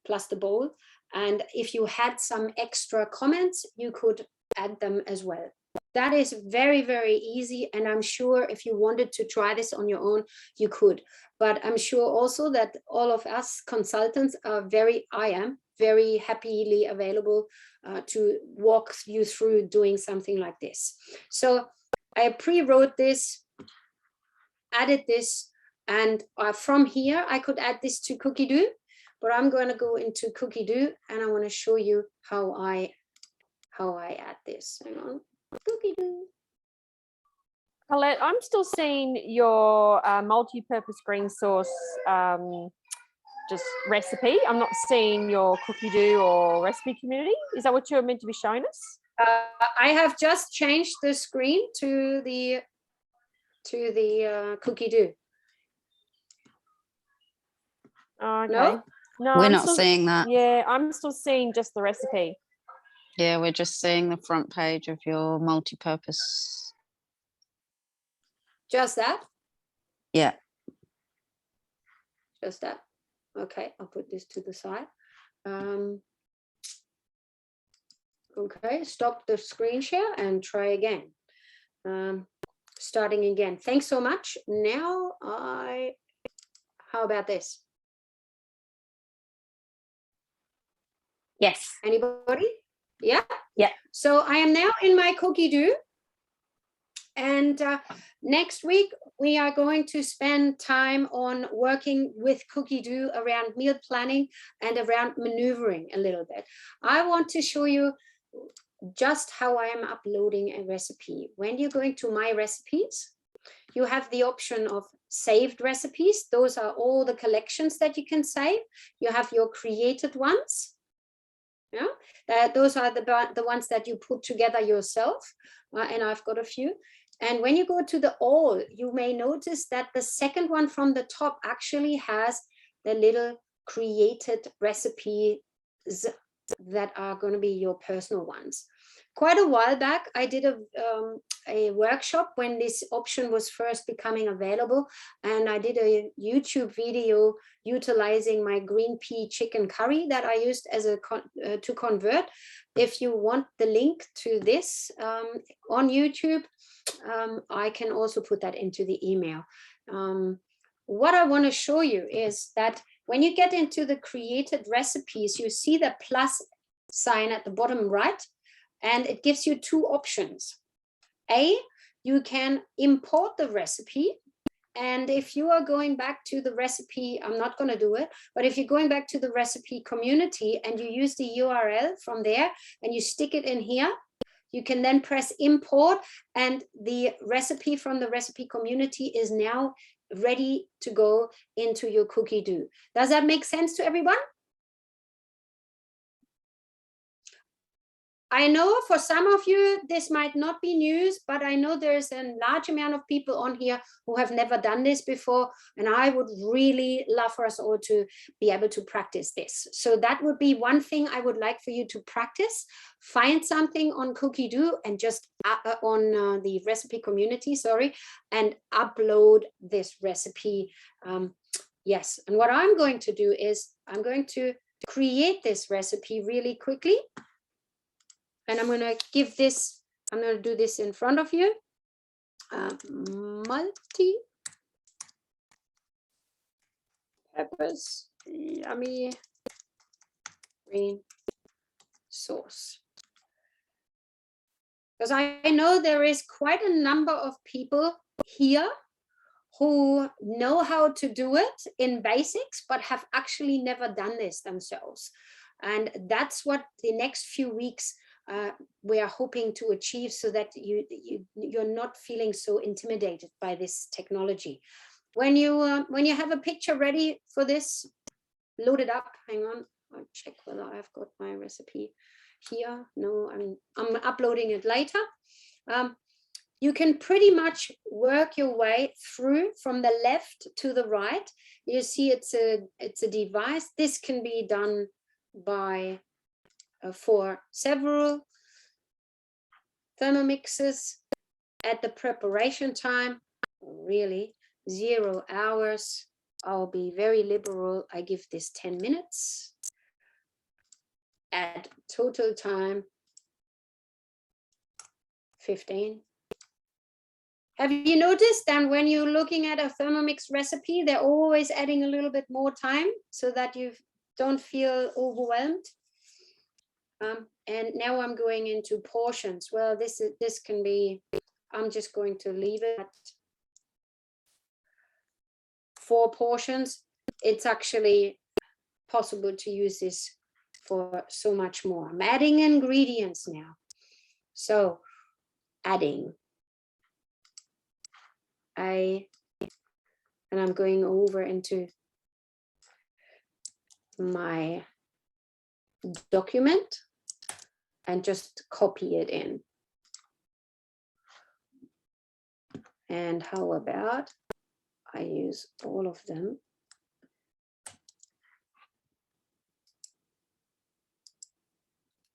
Speaker 1: plus the bowl. And if you had some extra comments, you could add them as well. That is very, very easy. And I'm sure if you wanted to try this on your own, you could. But I'm sure also that all of us consultants are I am very happily available to walk you through doing something like this. So I pre-wrote this, added this, and from here I could add this to Cookidoo, but I'm going to go into Cookidoo and I want to show you how I add this. Hang on, Cookidoo.
Speaker 3: Colette, I'm still seeing your multi-purpose green sauce just recipe. I'm not seeing your Cookidoo or recipe community. Is that what you're meant to be showing us?
Speaker 1: I have just changed the screen to the Cookidoo.
Speaker 3: Oh, okay.
Speaker 1: No?
Speaker 3: No,
Speaker 8: We're
Speaker 3: I'm
Speaker 8: not
Speaker 3: still,
Speaker 8: seeing that.
Speaker 3: yeah, I'm still seeing just the recipe.
Speaker 8: Yeah, we're just seeing the front page of your multi-purpose.
Speaker 1: Just that?
Speaker 8: Yeah.
Speaker 1: Just that. Okay, I'll put this to the side. Okay, stop the screen share and try again. Starting again. Thanks so much. Now how about this?
Speaker 2: Yes.
Speaker 1: Anybody? Yeah?
Speaker 2: Yeah.
Speaker 1: So I am now in my Cookidoo. And next week, we are going to spend time on working with Cookidoo around meal planning and around maneuvering a little bit. I want to show you just how I am uploading a recipe. When you're going to My Recipes, you have the option of saved recipes. Those are all the collections that you can save. You have your created ones. Yeah, those are the ones that you put together yourself. And I've got a few. And when you go to the all, you may notice that the second one from the top actually has the little created recipes that are going to be your personal ones. Quite a while back, I did a workshop when this option was first becoming available, and I did a YouTube video utilizing my green pea chicken curry that I used as to convert. If you want the link to this on YouTube, I can also put that into the email. What I want to show you is that when you get into the created recipes, you see the plus sign at the bottom right, and it gives you 2 options. You can import the recipe. And if you are going back to the recipe, I'm not going to do it, but if you're going back to the recipe community and you use the URL from there and you stick it in here, you can then press import, and the recipe from the recipe community is now ready to go into your Cookidoo. Does that make sense to everyone? I know for some of you, this might not be news, but I know there's a large amount of people on here who have never done this before. And I would really love for us all to be able to practice this. So that would be one thing I would like for you to practice. Find something on Cookidoo and just on the recipe community, sorry, and upload this recipe. Yes, and what I'm going to do is I'm going to create this recipe really quickly. And I'm going to give this, I'm going to do this in front of you. Multi-purpose yummy green sauce. Because I know there is quite a number of people here who know how to do it in basics, but have actually never done this themselves. And that's what the next few weeks we are hoping to achieve, so that you're not feeling so intimidated by this technology. When you have a picture ready for this, load it up. Hang on, I'll check whether I've got my recipe here. No, I'm uploading it later. You can pretty much work your way through from the left to the right. You see it's a device. This can be done by for several Thermomixes. at the preparation time, really 0 hours. I'll be very liberal. I give this 10 minutes. At total time, 15. Have you noticed that when you're looking at a Thermomix recipe, they're always adding a little bit more time so that you don't feel overwhelmed? And now I'm going into portions. Well, this can be, I'm just going to leave it at 4 portions. It's actually possible to use this for so much more. I'm adding ingredients now. So adding. And I'm going over into my document and just copy it in. And how about I use all of them.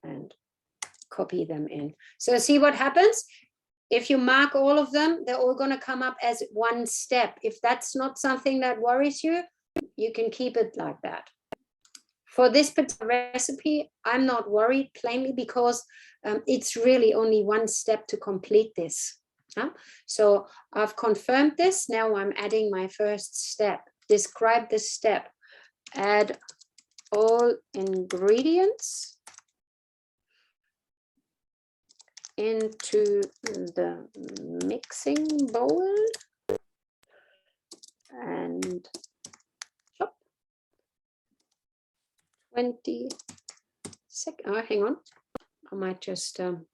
Speaker 1: And copy them in. So see what happens? If you mark all of them, they're all going to come up as one step. If that's not something that worries you, you can keep it like that. For this particular recipe, I'm not worried, plainly because it's really only one step to complete this. So I've confirmed this. Now I'm adding my first step. Describe this step. Add all ingredients into the mixing bowl and chop. 20 seconds. Oh, hang on. I might just do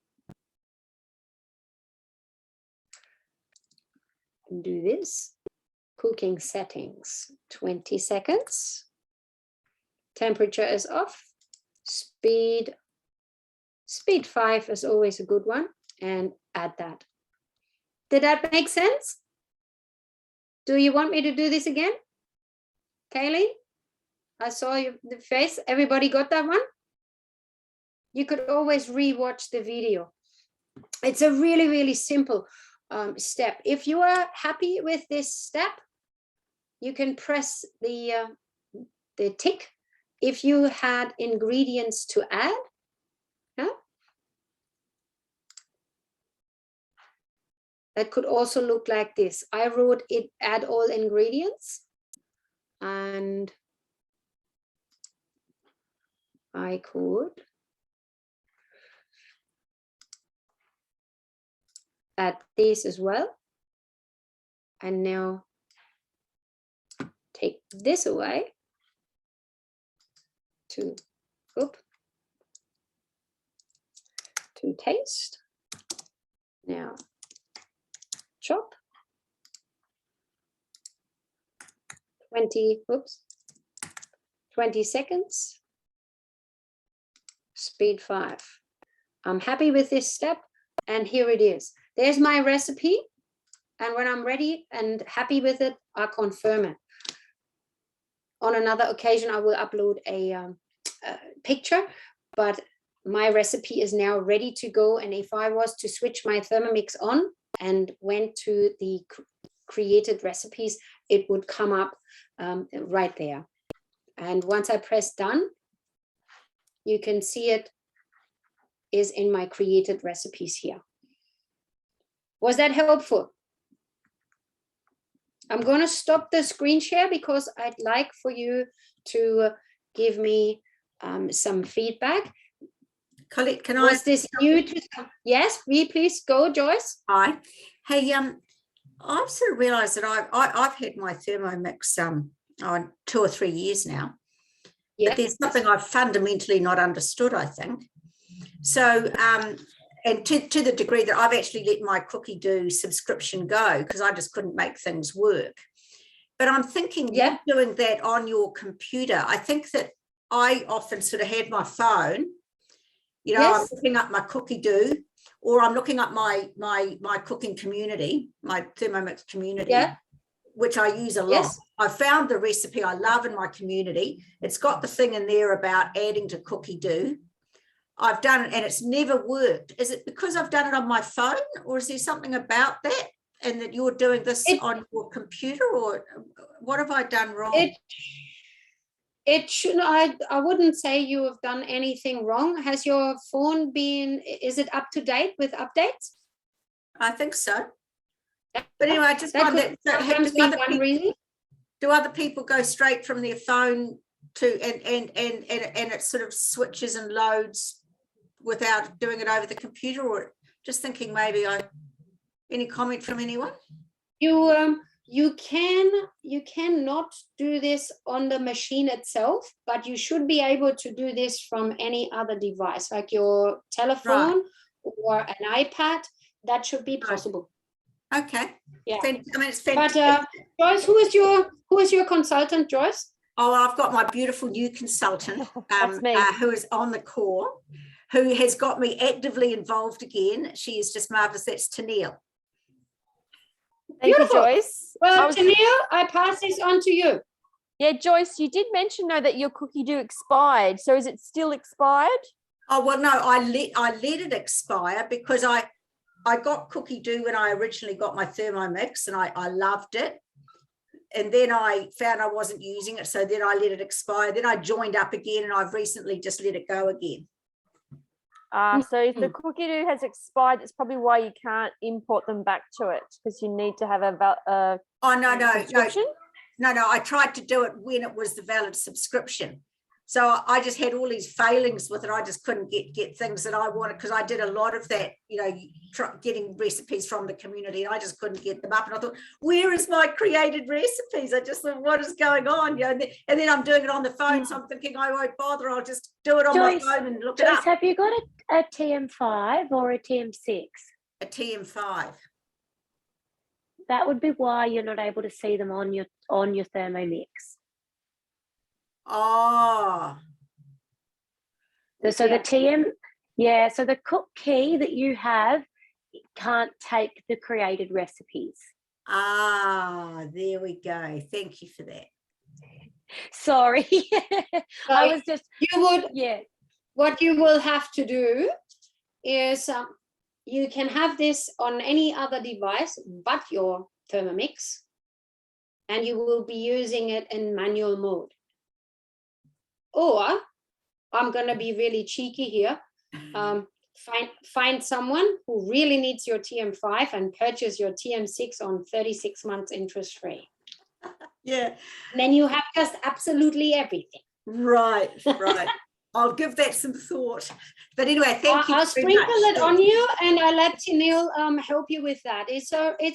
Speaker 1: this. Cooking settings, 20 seconds. Temperature is off. Speed 5 is always a good one, and add that. Did that make sense? Do you want me to do this again? Kaylee, I saw the face. Everybody got that one? You could always re-watch the video. It's a really, really simple step. If you are happy with this step, you can press the tick. If you had ingredients to add, that could also look like this. I wrote it, add all ingredients, and I could add this as well. And now take this away to taste. Now chop 20 seconds, speed 5. I'm happy with this step, and here it is. There's my recipe, and when I'm ready and happy with it, I confirm it. On another occasion, I will upload a picture, but my recipe is now ready to go. And if I was to switch my Thermomix on and went to the created recipes, it would come up right there. And once I press done, you can see it is in my created recipes here. Was that helpful? I'm going to stop the screen share because I'd like for you to give me some feedback.
Speaker 6: Colette, can
Speaker 1: Was this new to? Yes, please go, Joyce.
Speaker 6: Hi. Hey, I've sort of realised that I've had my Thermomix 2 or 3 years now. Yes. But there's something I've fundamentally not understood, I think. So, and to the degree that I've actually let my Cookie Do subscription go because I just couldn't make things work. But I'm thinking, you're doing that on your computer. I think that I often sort of had my phone, you know, I'm looking up my Cookie Do, or I'm looking up my cooking community, my Thermomix community, which I use a lot. I found the recipe I love in my community. It's got the thing in there about adding to Cookie Do. I've done it and it's never worked. Is it because I've done it on my phone, or is there something about that, and that you're doing this on your computer, or what have I done wrong?
Speaker 1: It should, I wouldn't say you have done anything wrong. Has your phone been, is it up to date with updates?
Speaker 6: I think so. But anyway, I just
Speaker 1: That
Speaker 6: find
Speaker 1: could
Speaker 6: that
Speaker 1: sometimes be one reason.
Speaker 6: do other people go straight from their phone to and it sort of switches and loads without doing it over the computer? Or just thinking maybe any comment from anyone?
Speaker 1: You cannot do this on the machine itself, but you should be able to do this from any other device, like your telephone or an iPad. That should be possible.
Speaker 6: Okay.
Speaker 1: Yeah.
Speaker 6: I mean, it's fantastic.
Speaker 1: But Joyce, who is your consultant, Joyce?
Speaker 6: Oh, I've got my beautiful new consultant
Speaker 3: That's me.
Speaker 6: who is on the call, who has got me actively involved again. She is just marvelous. That's Tennille.
Speaker 3: Thank
Speaker 1: Beautiful.
Speaker 3: you, Joyce.
Speaker 1: Well, Tennille, I pass this on to you.
Speaker 3: Yeah, Joyce, you did mention though that your cookie dough expired. So is it still expired?
Speaker 6: Oh, well, no, I let it expire because I got cookie dough when I originally got my Thermomix, and I loved it. And then I found I wasn't using it, so then I let it expire. Then I joined up again, and I've recently just let it go again.
Speaker 3: So if the cookie dough has expired, that's probably why you can't import them back to it, because you need to have a subscription.
Speaker 6: No, I tried to do it when it was the valid subscription. So I just had all these failings with it. I just couldn't get things that I wanted, because I did a lot of that, getting recipes from the community, and I just couldn't get them up. And I thought, where is my created recipes? I just thought, what is going on? And then I'm doing it on the phone. So I'm thinking, I won't bother. I'll just do it on my phone and look it up.
Speaker 2: Have you got a TM5 or a TM6?
Speaker 6: A TM5.
Speaker 2: That would be why you're not able to see them on your Thermomix.
Speaker 6: Oh.
Speaker 2: So the cook key that you have can't take the created recipes.
Speaker 6: Ah, there we go. Thank you for that.
Speaker 2: Sorry. I was just
Speaker 1: What you will have to do is you can have this on any other device but your Thermomix, and you will be using it in manual mode. Or I'm going to be really cheeky here. Find someone who really needs your TM5 and purchase your TM6 on 36 months interest free.
Speaker 6: Yeah.
Speaker 1: And then you have just absolutely everything.
Speaker 6: Right. I'll give that some thought. But anyway, thank you.
Speaker 1: I'll sprinkle it on you, and I'll let Tennille help you with that. It's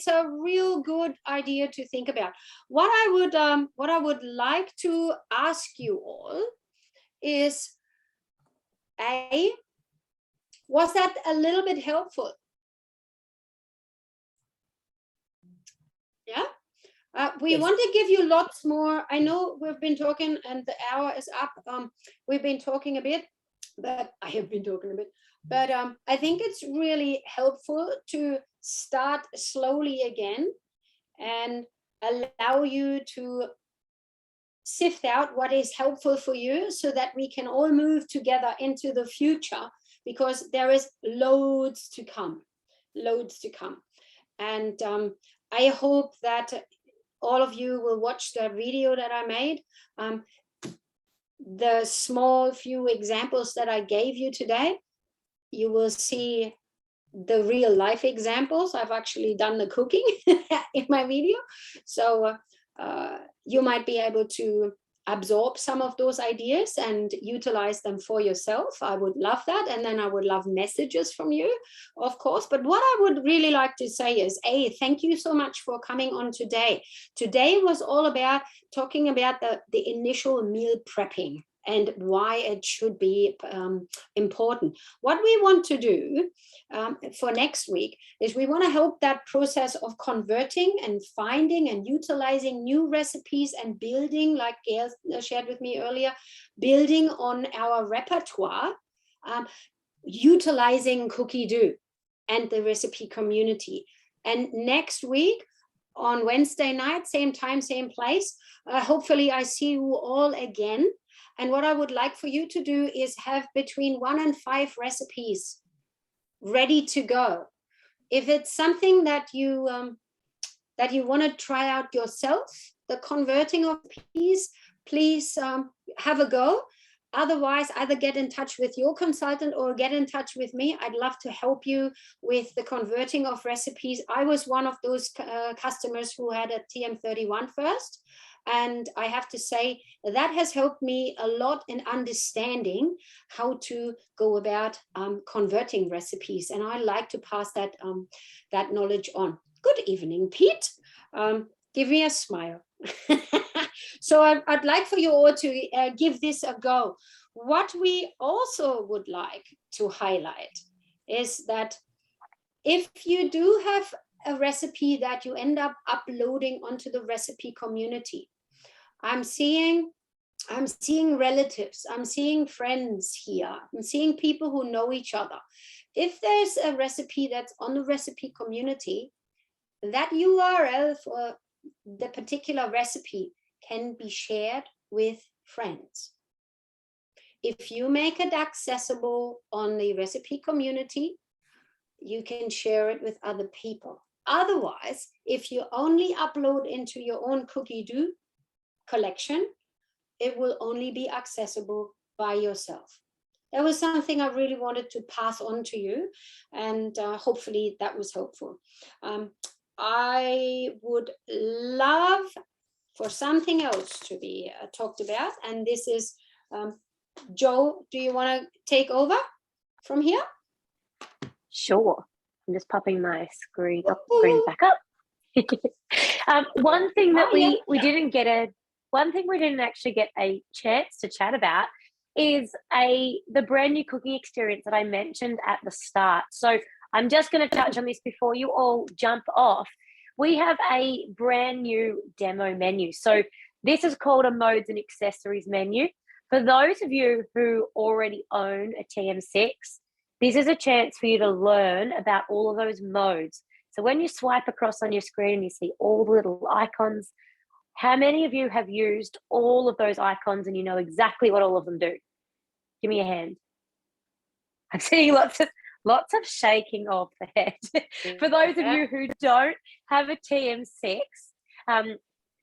Speaker 1: a real good idea to think about. What I would like to ask you all is, was that a little bit helpful? Yeah. We want to give you lots more. I know we've been talking and the hour is up. We've been talking a bit, but I have been talking a bit. But I think it's really helpful to start slowly again and allow you to sift out what is helpful for you, so that we can all move together into the future, because there is loads to come. And I hope that all of you will watch the video that I made. The small few examples that I gave you today, you will see the real life examples. I've actually done the cooking in my video. So you might be able to absorb some of those ideas and utilize them for yourself. I would love that. And then I would love messages from you, of course. But what I would really like to say is, thank you so much for coming on today. Today was all about talking about the initial meal prepping and why it should be important. What we want to do for next week is we want to help that process of converting and finding and utilizing new recipes and building, like Gail shared with me earlier, building on our repertoire, utilizing Cookie Dough and the recipe community. And next week, on Wednesday night, same time, same place, hopefully I see you all again. And what I would like for you to do is have between 1 and 5 recipes ready to go. If it's something that you want to try out yourself, the converting of peas, please have a go. Otherwise, either get in touch with your consultant or get in touch with me. I'd love to help you with the converting of recipes. I was one of those customers who had a TM31 first. And I have to say that has helped me a lot in understanding how to go about converting recipes. And I like to pass that, that knowledge on. Good evening, Pete. Give me a smile. So I'd like for you all to give this a go. What we also would like to highlight is that if you do have a recipe that you end up uploading onto the recipe community, I'm seeing relatives, I'm seeing friends here, I'm seeing people who know each other. If there's a recipe that's on the recipe community, that URL for the particular recipe can be shared with friends. If you make it accessible on the recipe community, you can share it with other people. Otherwise, if you only upload into your own Cookie Do collection, it will only be accessible by yourself. That was something I really wanted to pass on to you, and hopefully that was helpful. I would love for something else to be talked about, and this is Joe, do you want to take over from here?
Speaker 2: Sure. I'm just popping my screen back up. One thing that we didn't actually get a chance to chat about is the brand new cooking experience that I mentioned at the start. So I'm just going to touch on this before you all jump off. We have a brand new demo menu. So this is called a modes and accessories menu. For those of you who already own a TM6, this is a chance for you to learn about all of those modes. So when you swipe across on your screen, you see all the little icons. How many of you have used all of those icons and you know exactly what all of them do? Give me a hand. I'm seeing lots of shaking of the head. For those of you who don't have a TM6,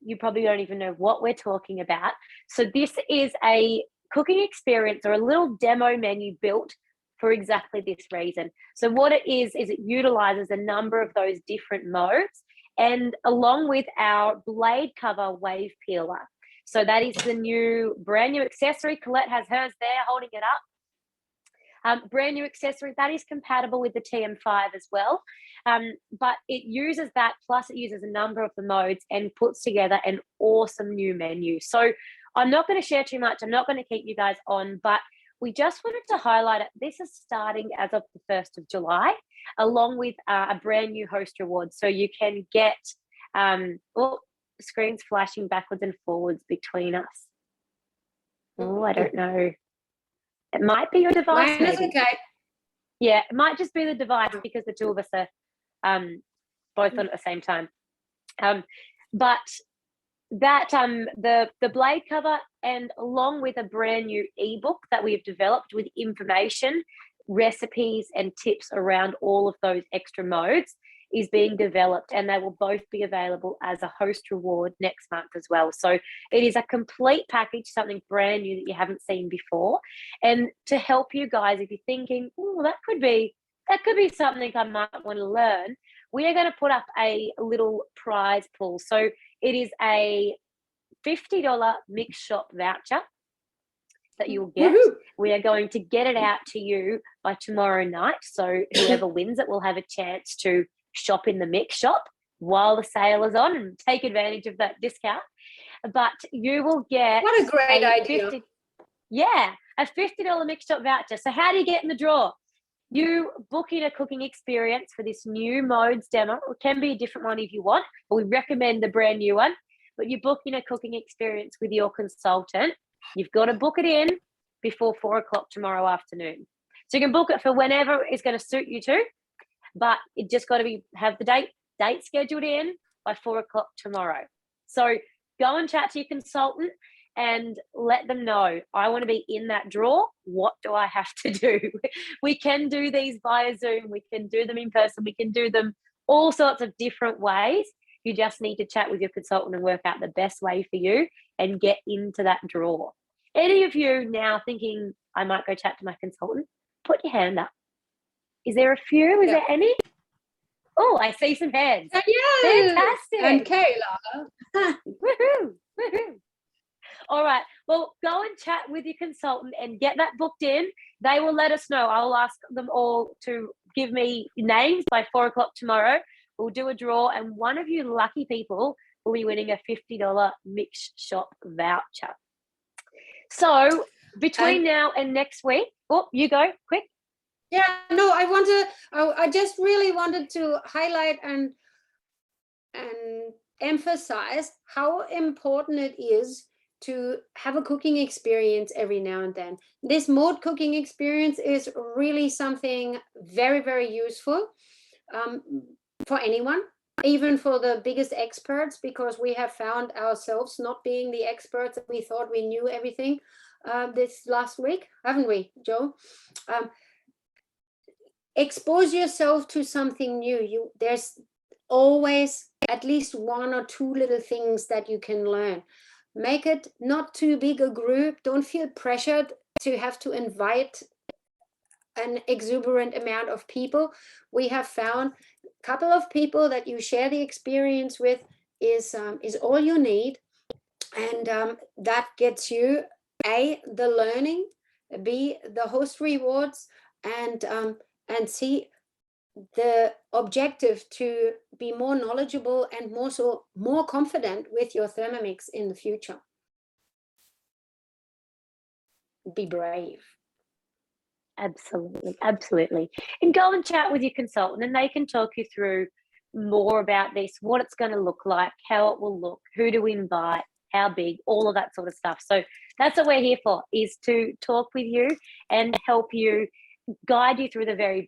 Speaker 2: you probably don't even know what we're talking about. So this is a cooking experience or a little demo menu built for exactly this reason. So what it is it utilizes a number of those different modes, and along with our blade cover wave peeler. So that is the brand new accessory. Colette has hers there holding it up. Brand new accessory that is compatible with the TM5 as well, but it uses that, plus it uses a number of the modes and puts together an awesome new menu. So I'm not going to share too much, I'm not going to keep you guys on, but we just wanted to highlight it. This is starting as of the 1st of July, along with a brand new host reward. So you can get screens flashing backwards and forwards between us. Oh, I don't know. It might be your device. Maybe.
Speaker 1: Okay.
Speaker 2: Yeah, it might just be the device because the two of us are both on at the same time. But that the blade cover, and along with a brand new ebook that we've developed with information, recipes, and tips around all of those extra modes, is being developed, and they will both be available as a host reward next month as well. So it is a complete package, something brand new that you haven't seen before. And to help you guys, if you're thinking, oh, that could be something I might want to learn, we are going to put up a little prize pool. So it is a $50 Mix Shop voucher that you'll get.
Speaker 1: Woohoo!
Speaker 2: We are going to get it out to you by tomorrow night. So whoever wins it will have a chance to shop in the Mix Shop while the sale is on and take advantage of that discount. But you will get
Speaker 1: What a great idea.
Speaker 2: a $50 Mix Shop voucher. So how do you get in the draw? You book in a cooking experience for this new modes demo. It can be a different one if you want, but we recommend the brand new one. But you book in a cooking experience with your consultant. You've got to book it in before 4 o'clock tomorrow afternoon. So you can book it for whenever is going to suit you to, but it just got to have the date scheduled in by 4 o'clock tomorrow. So go and chat to your consultant. and let them know, I want to be in that draw. What do I have to do? We can do these via Zoom. We can do them in person. We can do them all sorts of different ways. You just need to chat with your consultant and work out the best way for you and get into that draw. Any of you now thinking, I might go chat to my consultant, put your hand up. Is there a few? Is there any? Oh, I see some hands.
Speaker 1: Yeah.
Speaker 2: Fantastic.
Speaker 1: And Kayla.
Speaker 2: Woohoo, woohoo. All right. Well, go and chat with your consultant and get that booked in. They will let us know. I'll ask them all to give me names by 4 o'clock tomorrow. We'll do a draw, and one of you lucky people will be winning a $50 Mix Shop voucher. So between now and next week, oh, you go quick.
Speaker 1: Yeah, no, I just really wanted to highlight and emphasize how important it is to have a cooking experience every now and then. This mode cooking experience is really something very, very useful for anyone, even for the biggest experts, because we have found ourselves not being the experts that we thought we knew everything this last week, haven't we, Joe? Expose yourself to something new. There's always at least 1 or 2 little things that you can learn. Make it not too big a group. Don't feel pressured to have to invite an exuberant amount of people. We have found a couple of people that you share the experience with is all you need, and that gets you A, the learning, B, the host rewards, and C, the objective to be more knowledgeable and more confident with your Thermomix in the future. Be brave.
Speaker 2: Absolutely, absolutely. And go and chat with your consultant, and they can talk you through more about this, what it's going to look like, how it will look, who to invite, how big, all of that sort of stuff. So that's what we're here for, is to talk with you and help you, guide you through the very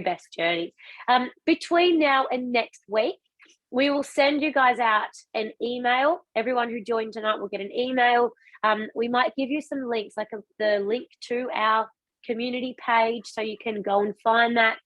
Speaker 2: best journey. Between now and next week, we will send you guys out an email. Everyone who joined tonight will get an email. We might give you some links, like the link to our community page, so you can go and find that.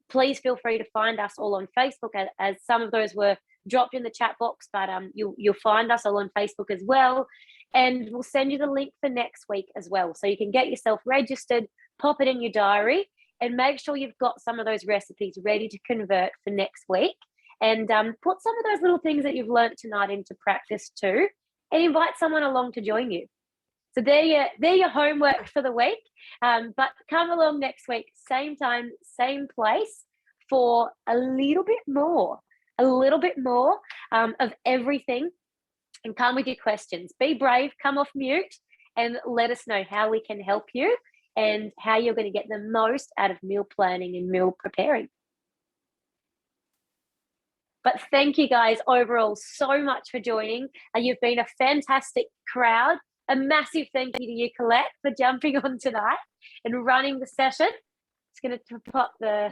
Speaker 2: Please feel free to find us all on Facebook, as some of those were dropped in the chat box, but you'll find us all on Facebook as well. And we'll send you the link for next week as well, so you can get yourself registered, pop it in your diary, and make sure you've got some of those recipes ready to convert for next week. And put some of those little things that you've learned tonight into practice too, and invite someone along to join you. So they're your homework for the week. But come along next week, same time, same place, for a little bit more of everything. And come with your questions. Be brave, come off mute, and let us know how we can help you and how you're going to get the most out of meal planning and meal preparing. But thank you guys overall so much for joining. You've been a fantastic crowd. A massive thank you to you, Colette, for jumping on tonight and running the session. It's going to pop the